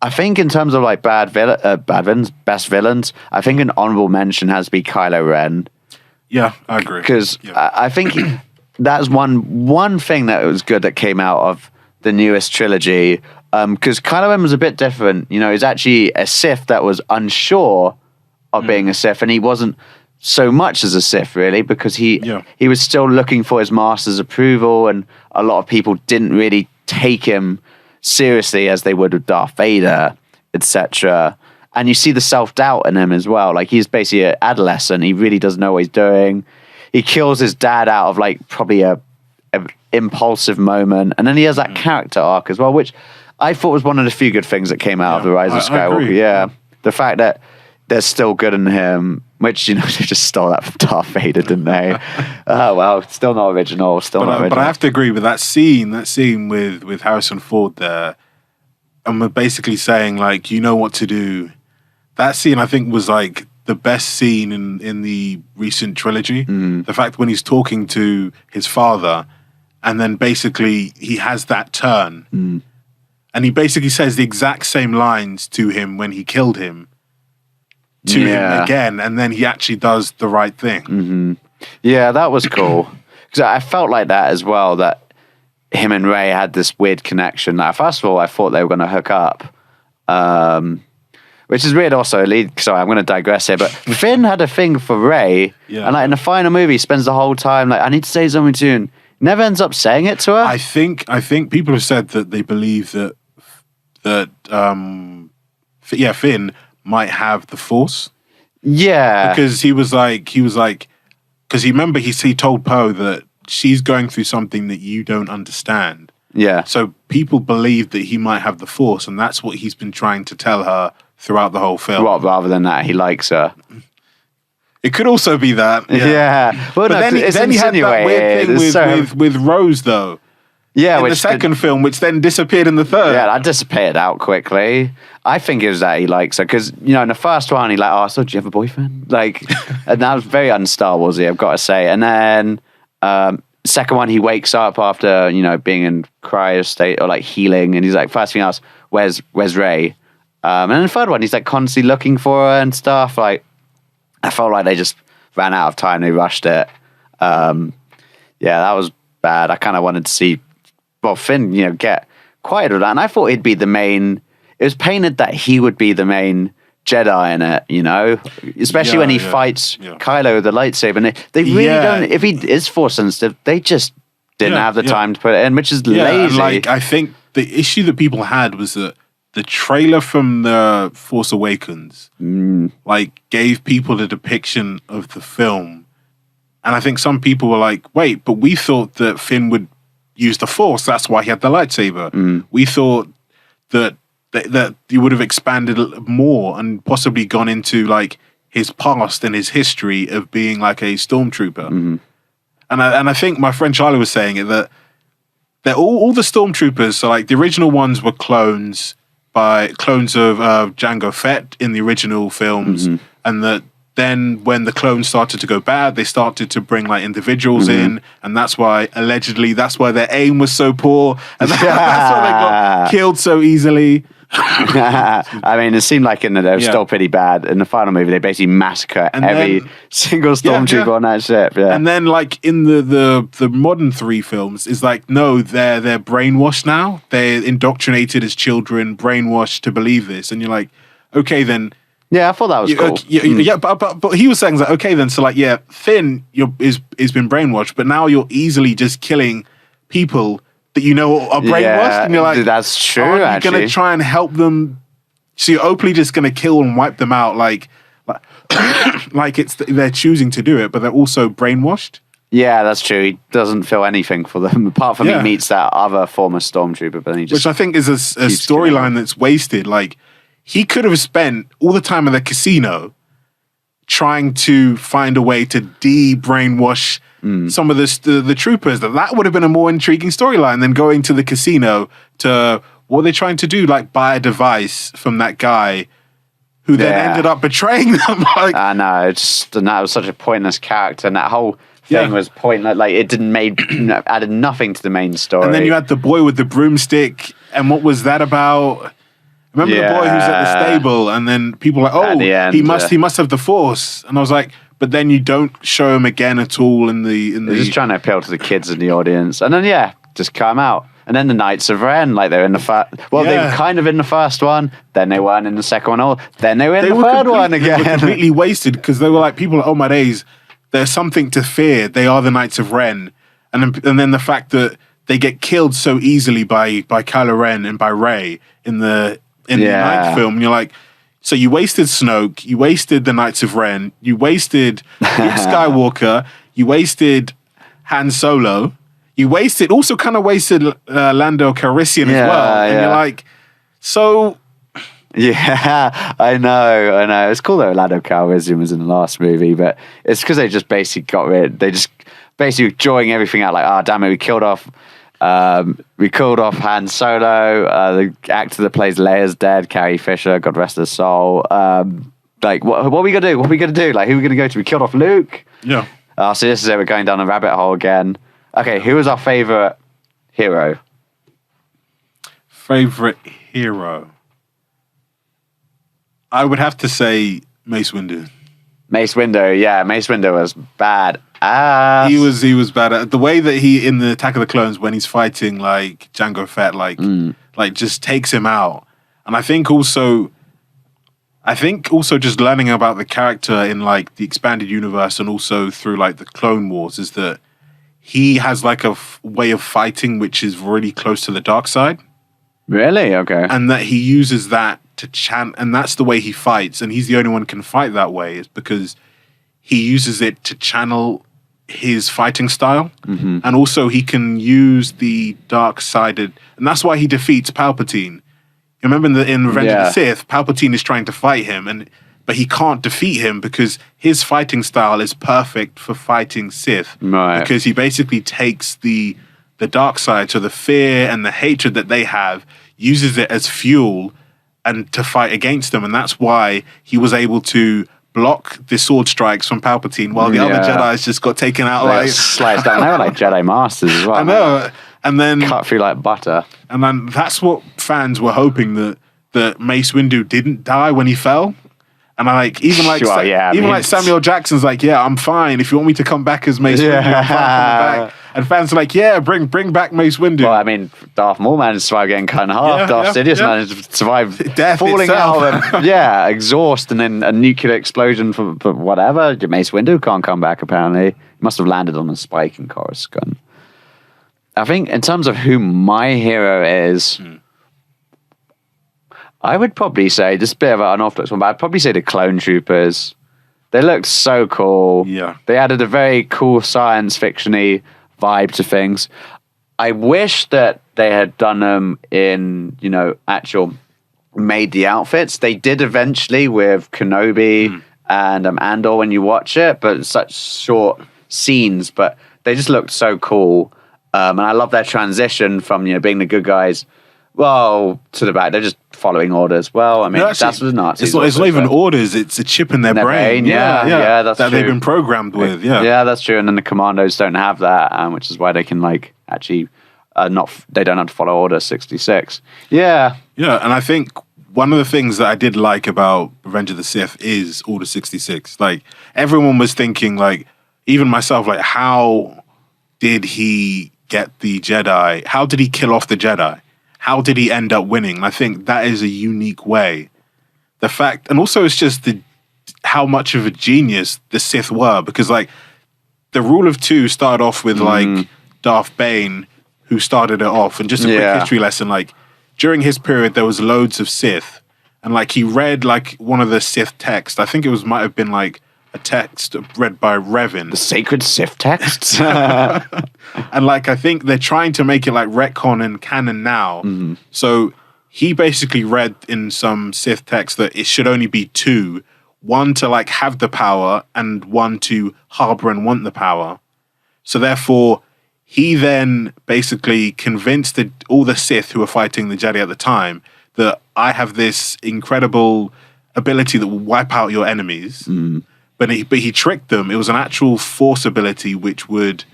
Speaker 1: I think in terms of like bad villains, best villains, I think an honorable mention has to be Kylo Ren.
Speaker 2: Yeah, I agree.
Speaker 1: Because I think that's one thing that was good that came out of the newest trilogy. Because Kylo Ren was a bit different. He's actually a Sith that was unsure of being a Sith, and he wasn't so much as a Sith really, because he was still looking for his master's approval, and a lot of people didn't really take him seriously as they would with Darth Vader, etc. And you see the self-doubt in him as well. Like he's basically an adolescent. He really doesn't know what he's doing. He kills his dad out of like probably a impulsive moment, and then he has that character arc as well, which I thought was one of the few good things that came out of The Rise of Skywalker. The fact that there's still good in him, which, they just stole that from Darth Vader, didn't they? Oh, well, still not original,
Speaker 2: But I have to agree with that scene with Harrison Ford there, and we're basically saying, like, you know what to do. That scene, I think, was, like, the best scene in the recent trilogy. The fact when he's talking to his father, and then basically he has that turn. And he basically says the exact same lines to him when he killed him to him again, and then he actually does the right thing. Yeah, that was cool. Because I felt like that as well, that him and Rey had this weird connection. Like, first of all, I thought they were going to hook up, which is weird also. Sorry, I'm going to digress here, but Finn had a thing for Rey, and like in the final movie, he spends the whole time like, I need to say something to you, and never ends up saying it to her. I think people have said that they believe that Finn might have the Force. Yeah, because he was like, because he told Poe that she's going through something that you don't understand. Yeah, so people believe that he might have the Force, and that's what he's been trying to tell her throughout the whole film. Well, rather than that, he likes her. It could also be that. Yeah. Well, but then he had that weird thing with Rose, though. Yeah, in the second film, which then disappeared in the third. Yeah, that disappeared out quickly. I think it was that he likes her because, in the first one, he so do you have a boyfriend? Like, and that was very un-Star Warsy, I've got to say. And then second one, he wakes up after, being in cryo state or like healing, and he's like, first thing else, where's Rey? And then the third one, he's like constantly looking for her and stuff. Like, I felt like they just ran out of time. They rushed it. That was bad. I kind of wanted to see Finn, get quieted with that. And I thought he'd be the main. It was painted that he would be the main Jedi in it, especially when he fights Kylo with the lightsaber. And they really don't. If he is Force sensitive, they just didn't have the time to put it in, which is lazy. Like, I think the issue that people had was that the trailer from the Force Awakens gave people a depiction of the film, and I think some people were like, "Wait, but we thought that Finn would use the Force. That's why he had the lightsaber. We thought that you would have expanded more and possibly gone into like his past and his history of being like a stormtrooper." And I think my friend Charlie was saying it that all the stormtroopers. So like the original ones were clones of Jango Fett in the original films, and that then when the clones started to go bad, they started to bring like individuals in, and that's why their aim was so poor, and that's why they got killed so easily. I mean, it seemed like they were still pretty bad. In the final movie, they basically massacre every single stormtrooper on that ship. Yeah. And then, like in the modern 3 films, is like no, they're brainwashed now. They're indoctrinated as children, brainwashed to believe this, and you're like, okay, then. Yeah, I thought that was cool. Yeah, but he was saying that okay, then so like Finn is been brainwashed, but now you're easily just killing people that are brainwashed, and you're like, that's true. Are you going to try and help them So you're openly just going to kill and wipe them out like they're choosing to do it, but they're also brainwashed.
Speaker 1: Yeah, that's true. He doesn't feel anything for them, apart from he meets that other former stormtrooper. But then he just
Speaker 2: which I think is a storyline that's wasted. Like, he could have spent all the time at the casino trying to find a way to de-brainwash some of the troopers. That would have been a more intriguing storyline than going to the casino to, what are they trying to do? Like, buy a device from that guy who then ended up betraying them. Like,
Speaker 1: I know, and that was such a pointless character, and that whole thing was pointless. Like, it didn't added nothing to the main story.
Speaker 2: And then you had the boy with the broomstick, and what was that about? Remember the boy who's at the stable, and then people were like, oh, he must have the Force, and I was like, but then you don't show him again at all in the.
Speaker 1: They're just trying to appeal to the kids in the audience, and then just come out. And then the Knights of Ren, like they're in the first. Well, they were kind of in the first one. Then they weren't in the second one. Or then they were in the third one again.
Speaker 2: They were completely wasted because they were like people. Oh my days! There's something to fear. They are the Knights of Ren, and then the fact that they get killed so easily by Kylo Ren and by Rey in the ninth film. And you're like, so you wasted Snoke, you wasted the Knights of Ren, you wasted Luke Skywalker, you wasted Han Solo. You also kind of wasted Lando Calrissian as well. And you're like, so...
Speaker 1: Yeah, I know. It's cool that Lando Calrissian was in the last movie, but it's because they just basically they just basically drawing everything out, like, oh, damn it, we killed off Han Solo, the actor that plays Leia's dead, Carrie Fisher, God rest her soul. Like, what are we going to do? What are we going to do? Like, who are we going to go to? We killed off Luke?
Speaker 2: Yeah.
Speaker 1: So this is it, we're going down a rabbit hole again. Okay, who was our favorite hero?
Speaker 2: Favorite hero? I would have to say Mace Windu.
Speaker 1: Mace Windu was bad.
Speaker 2: He was bad at the way that he in the Attack of the Clones when he's fighting like Jango Fett, like just takes him out. And I think also just learning about the character in like the expanded universe and also through like the Clone Wars is that he has like a way of fighting which is really close to the dark side.
Speaker 1: Really? Okay.
Speaker 2: And that he uses that to chant, and that's the way he fights, and he's the only one who can fight that way, is because he uses it to channel his fighting style. And also he can use the dark-sided, and that's why he defeats Palpatine. You remember in Revenge of the Sith, Palpatine is trying to fight him, but he can't defeat him because his fighting style is perfect for fighting Sith.
Speaker 1: Right.
Speaker 2: Because he basically takes the dark side, so the fear and the hatred that they have, uses it as fuel and to fight against them. And that's why he was able to block the sword strikes from Palpatine while the other Jedi's just got taken out.
Speaker 1: Sliced down. They were like Jedi Masters as well.
Speaker 2: I know. And then
Speaker 1: cut through like butter.
Speaker 2: And then that's what fans were hoping, that Mace Windu didn't die when he fell. And even like Samuel Jackson's like, yeah, I'm fine. If you want me to come back as Mace Windu, I'm fine coming back. And fans are like, yeah, bring back Mace Windu.
Speaker 1: Well, I mean, Darth Maul managed to survive getting cut in half. Darth Sidious managed to survive
Speaker 2: death
Speaker 1: falling
Speaker 2: itself.
Speaker 1: out of exhaust, and then a nuclear explosion for whatever. Mace Windu can't come back, apparently. He must have landed on a spike in Coruscant. I think in terms of who my hero is... I would probably say, just a bit of an unorthodox one, but I'd probably say the Clone Troopers. They looked so cool.
Speaker 2: Yeah.
Speaker 1: They added a very cool science fiction-y vibe to things. I wish that they had done them in, actual made the outfits. They did eventually with Kenobi and Andor when you watch it, but such short scenes, but they just looked so cool. And I love their transition from, being the good guys to the back. They're just following orders. Well, I mean, that's what the Nazis.
Speaker 2: It's not even orders. It's a chip in their brain.
Speaker 1: Yeah, that's
Speaker 2: that
Speaker 1: true.
Speaker 2: They've been programmed with.
Speaker 1: Yeah, that's true. And then the commandos don't have that, which is why they can actually they don't have to follow Order 66. Yeah,
Speaker 2: and I think one of the things that I did like about Revenge of the Sith is Order 66. Like, everyone was thinking, like, even myself, like, how did he get the Jedi? How did he kill off the Jedi? How did he end up winning? And I think that is a unique way. The fact, and also it's just how much of a genius the Sith were, because like the Rule of Two started off with like Darth Bane, who started it off, and just a quick history lesson, like during his period there was loads of Sith, and like he read like one of the Sith texts. I think it might have been like a text read by Revan.
Speaker 1: The sacred Sith texts.
Speaker 2: And like I think they're trying to make it like retcon and canon now. So he basically read in some Sith text that it should only be two. One to like have the power and one to harbor and want the power. So therefore, he then basically convinced all the Sith who were fighting the Jedi at the time that I have this incredible ability that will wipe out your enemies. But he tricked them. It was an actual Force ability which would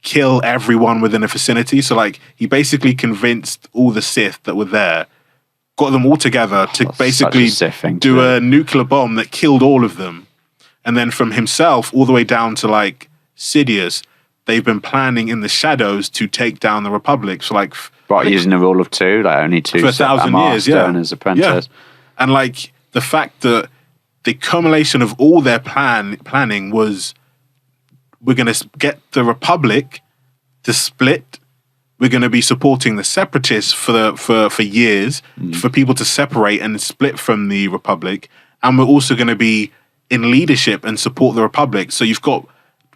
Speaker 2: kill everyone within a vicinity. So like he basically convinced all the Sith that were there, got them all together to basically do a nuclear bomb that killed all of them. And then from himself all the way down to like Sidious, they've been planning in the shadows to take down the Republic. So like
Speaker 1: using the rule of two, like only two
Speaker 2: for 1,000 years, yeah.
Speaker 1: And his apprentice.
Speaker 2: Yeah. And like the fact that the culmination of all their planning was we're going to get the Republic to split. We're going to be supporting the Separatists for years, for people to separate and split from the Republic. And we're also going to be in leadership and support the Republic. So you've got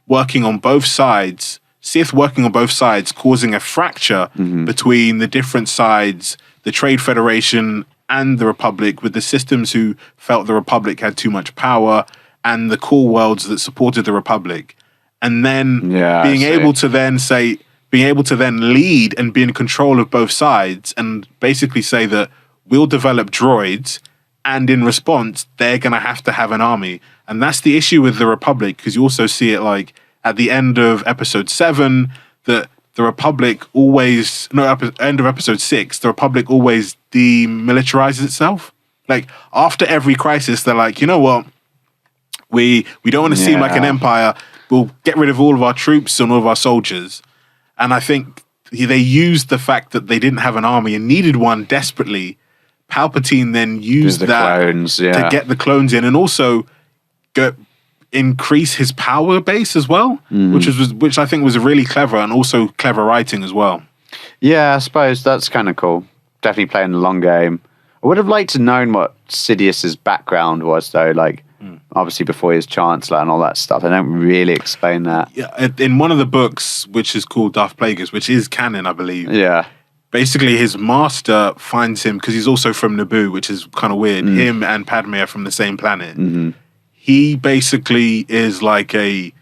Speaker 2: working on both sides, Sith working on both sides, causing a fracture between the different sides, the Trade Federation and the Republic, with the systems who felt the Republic had too much power and the core worlds that supported the Republic. And then being able to then lead and be in control of both sides and basically say that we'll develop droids and in response, they're going to have an army. And that's the issue with the Republic, because you also see it like at the end of episode 7, that the Republic end of episode 6, the Republic always demilitarizes itself. Like after every crisis, they're like, you know what? We don't want to seem like an empire. We'll get rid of all of our troops and all of our soldiers. And I think they used the fact that they didn't have an army and needed one desperately. Palpatine then used that
Speaker 1: clones,
Speaker 2: to get the clones in and also increase his power base as well, which I think was really clever and also clever writing as well.
Speaker 1: Yeah, I suppose that's kind of cool. Definitely playing the long game. I would have liked to known what Sidious's background was, though. Like, obviously before he was Chancellor and all that stuff. They don't really explain that.
Speaker 2: Yeah, in one of the books, which is called Darth Plagueis, which is canon, I believe.
Speaker 1: Yeah.
Speaker 2: Basically, his master finds him because he's also from Naboo, which is kind of weird. Him and Padme are from the same planet. He basically is like a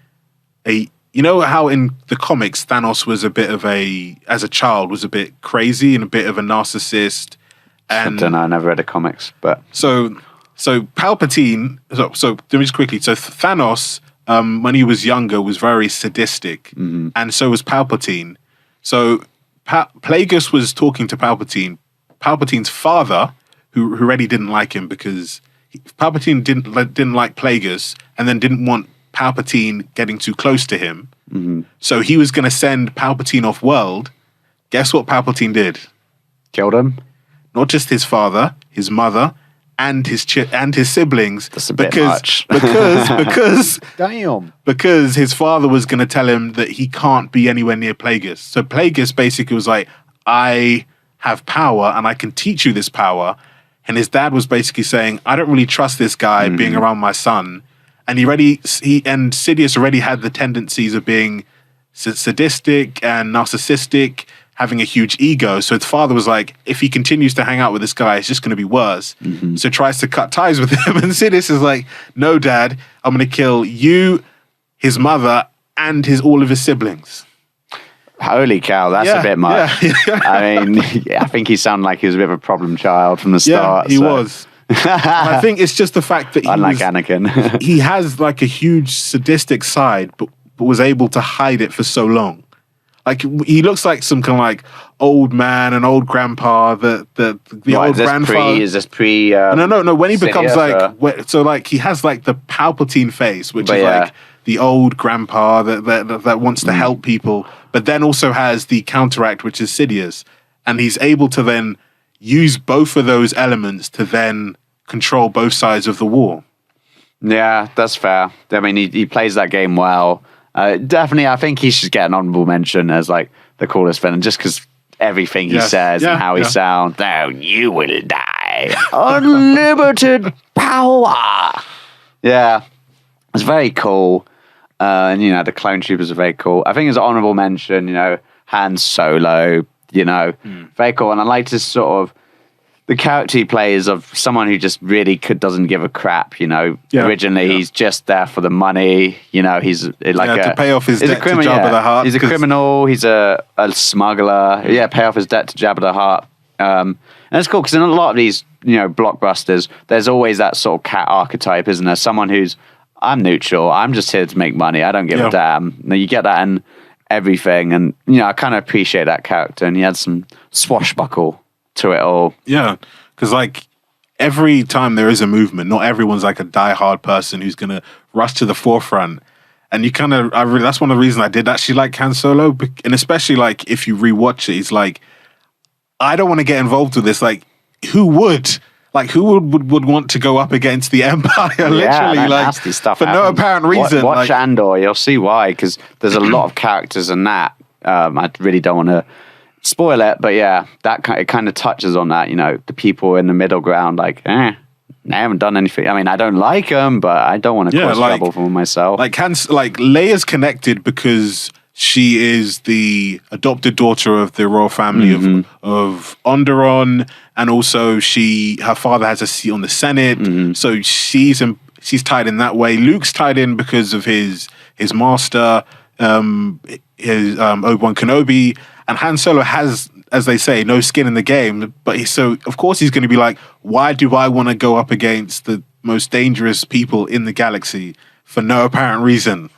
Speaker 2: you know how in the comics Thanos was a bit of as a child was a bit crazy and a bit of a narcissist. And
Speaker 1: I don't know, I never read the comics, but
Speaker 2: so Palpatine. So let me just quickly. So Thanos, when he was younger, was very sadistic, and so was Palpatine. So Plagueis was talking to Palpatine. Palpatine's father, who already didn't like him because Palpatine didn't like Plagueis, and then didn't want Palpatine getting too close to him. So he was going to send Palpatine off world. Guess what Palpatine did?
Speaker 1: Killed him.
Speaker 2: Not just his father, his mother, and his siblings.
Speaker 1: That's a bit much.
Speaker 2: because
Speaker 1: Damn.
Speaker 2: Because his father was going to tell him that he can't be anywhere near Plagueis. So Plagueis basically was like, I have power and I can teach you this power. And his dad was basically saying, I don't really trust this guy being around my son. And Sidious already had the tendencies of being sadistic and narcissistic, having a huge ego. So his father was like, if he continues to hang out with this guy, it's just going to be worse. So tries to cut ties with him. And Sidious is like, no, Dad, I'm going to kill you, his mother, and all of his siblings.
Speaker 1: Holy cow, that's a bit much.
Speaker 2: Yeah.
Speaker 1: I mean, I think he sounded like he was a bit of a problem child from the start.
Speaker 2: Yeah, he was. I think it's just the fact that
Speaker 1: unlike Anakin.
Speaker 2: he has like a huge sadistic side, but was able to hide it for so long. Like he looks like some kind of like old man, an old grandpa. The old grandfather.
Speaker 1: Is this pre?
Speaker 2: No. When he becomes
Speaker 1: Sidious,
Speaker 2: so like he has like the Palpatine face, which is like the old grandpa that wants to help people, but then also has the counteract, which is Sidious, and he's able to then use both of those elements to then control both sides of the war.
Speaker 1: Yeah, that's fair. I mean, he plays that game well. Definitely, I think he should get an honorable mention as like the coolest villain, just because everything he says and how he sounds. Now you will die. Jedi, unlimited power. Yeah, it's very cool. And the clone troopers are very cool. I think it's an honorable mention. Han Solo. Very cool. And I like to sort of the character he plays of someone who just really doesn't give a crap. Originally he's just there for the money. He's like
Speaker 2: to pay off his debt to Jabba the Hutt.
Speaker 1: He's a criminal. He's a smuggler. Yeah, pay off his debt to Jabba the Hutt. And it's cool because in a lot of these blockbusters, there's always that sort of cat archetype, isn't there? Someone who's I'm neutral. I'm just here to make money. I don't give a damn. You get that in everything, and I kind of appreciate that character. And he had some swashbuckle to it all.
Speaker 2: Yeah, because every time there is a movement, not everyone's like a diehard person who's gonna rush to the forefront. And you kind of, that's one of the reasons I did actually like Han Solo, and especially if you rewatch it, he's like, I don't want to get involved with this. Who would? Who would want to go up against the Empire? Literally,
Speaker 1: nasty stuff
Speaker 2: for
Speaker 1: happens.
Speaker 2: no apparent reason.
Speaker 1: Watch Andor, you'll see why. Because there's a lot of characters in that. I really don't want to spoil it, but yeah, it kind of touches on that. The people in the middle ground, I haven't done anything. I mean, I don't like them, but I don't want to cause trouble for myself.
Speaker 2: Leia's connected because she is the adopted daughter of the royal family of Onderon, and also her father has a seat on the Senate, so she's tied in that way. Luke's tied in because of his master, his Obi-Wan Kenobi, and Han Solo has, as they say, no skin in the game. But of course he's going to be like, why do I want to go up against the most dangerous people in the galaxy for no apparent reason?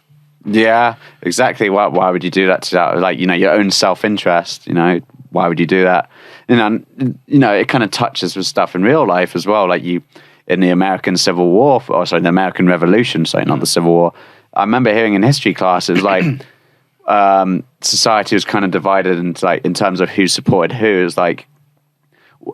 Speaker 1: Yeah, exactly. Why would you do that to that? Your own self-interest, why would you do that? It kind of touches with stuff in real life as well. In the American Civil War, the American Revolution, not the Civil War. I remember hearing in history class, it was society was kind of divided into in terms of who supported who. It's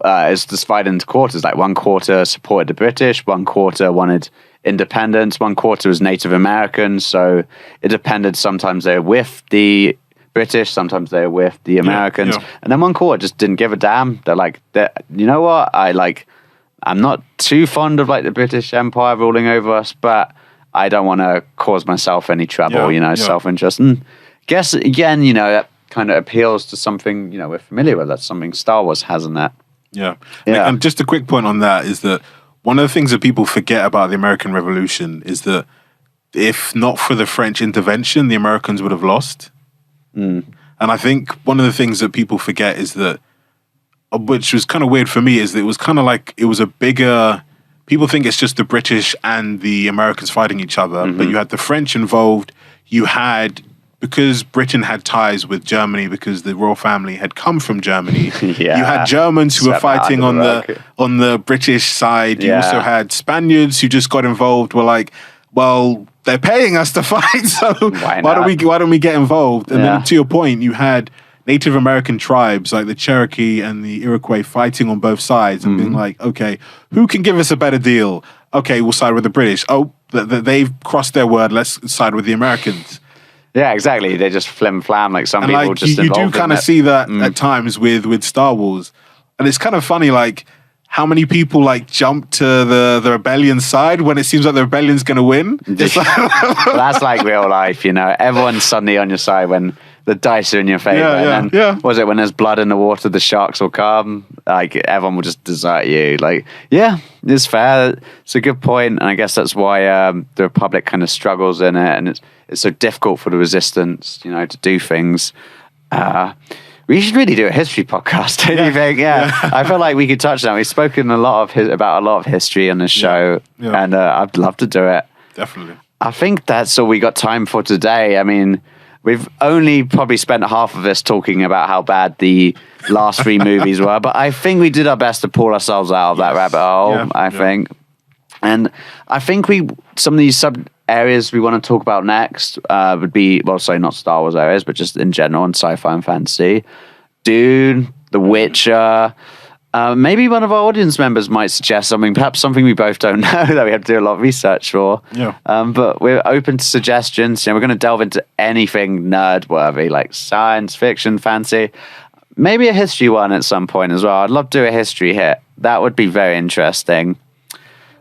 Speaker 1: it's divided into quarters. One quarter supported the British, one quarter wanted independence, one quarter was Native Americans, so it depended. Sometimes they were with the British, sometimes they were with the Americans, and then one quarter just didn't give a damn. They're like, you know what? I'm not too fond of the British Empire ruling over us, but I don't want to cause myself any trouble. Self-interest. And guess again, that kind of appeals to something we're familiar with. That's something Star Wars has in that.
Speaker 2: Yeah. And just a quick point on that is that one of the things that people forget about the American Revolution is that if not for the French intervention, the Americans would have lost. And I think one of the things that people forget is that, which was kind of weird for me, is that it was kind of it was a bigger... People think it's just the British and the Americans fighting each other, but you had the French involved. You had... Because Britain had ties with Germany, because the royal family had come from Germany, you had Germans who were fighting on the British side. You also had Spaniards who just got involved. Were well, they're paying us to fight, so why don't we get involved? And then to your point, you had Native American tribes like the Cherokee and the Iroquois fighting on both sides and being like, okay, who can give us a better deal? Okay, we'll side with the British. Oh, they've crossed their word. Let's side with the Americans.
Speaker 1: Yeah, exactly. They just flim-flam some people just
Speaker 2: you
Speaker 1: involved
Speaker 2: do kind of see that at times with Star Wars. And it's kind of funny, how many people jump to the rebellion side when it seems like the rebellion's going to win.
Speaker 1: That's like real life, Everyone's suddenly on your side when the dice are in your favor. And then, was it when there's blood in the water, the sharks will come? Everyone will just desert you. It's fair. It's a good point. And I guess that's why the Republic kind of struggles in it. And it's so difficult for the Resistance, to do things. We should really do a history podcast, don't you think? Yeah. I feel like we could touch on that. We've spoken about a lot of history on this show, and I'd love to do it.
Speaker 2: Definitely.
Speaker 1: I think that's all we got time for today. I mean, we've only probably spent half of this talking about how bad the last three movies were, but I think we did our best to pull ourselves out of that rabbit hole, I think. And I think some of these sub areas we want to talk about next would be, not Star Wars areas, but just in general in sci-fi and fantasy. Dune, The Witcher. Maybe one of our audience members might suggest something, perhaps something we both don't know that we have to do a lot of research for.
Speaker 2: Yeah.
Speaker 1: But we're open to suggestions. We're going to delve into anything nerd-worthy, like science fiction, fantasy. Maybe a history one at some point as well. I'd love to do a history hit. That would be very interesting.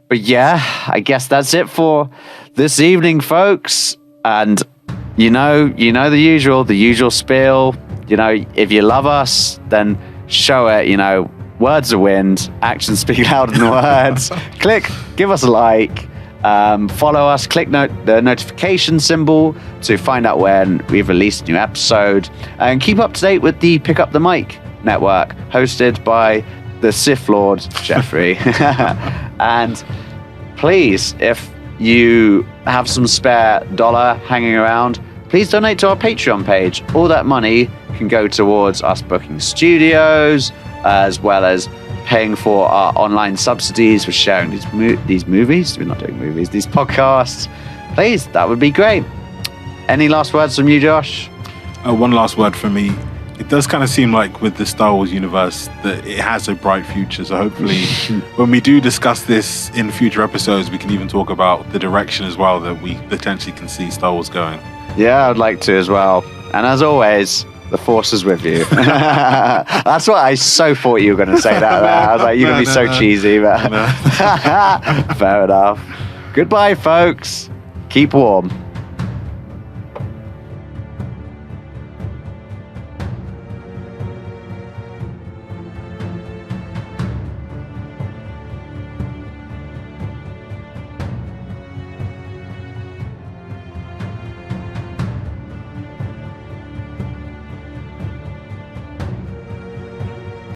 Speaker 1: But yeah, I guess that's it for this evening, folks. And you know the usual spiel. You know, if you love us, then show it. You know, words are wind, actions speak louder than words. Give us a like, follow us, click the notification symbol to find out when we've released a new episode, and keep up to date with the Pick Up the Mic network, hosted by the Sith Lord Jeffrey. And please, if you have some spare dollar hanging around, please donate to our Patreon page. All that money can go towards us booking studios, as well as paying for our online subsidies for sharing these movies. We're not doing movies, these podcasts. Please, that would be great. Any last words from you, Josh?
Speaker 2: One last word from me. It does kind of seem like with the Star Wars universe that it has a bright future. So hopefully when we do discuss this in future episodes, we can even talk about the direction as well that we potentially can see Star Wars going.
Speaker 1: Yeah, I'd like to as well. And as always, the Force is with you. That's what I so thought you were going to say that. I was like, you're going to be so cheesy. But fair enough. Goodbye, folks. Keep warm.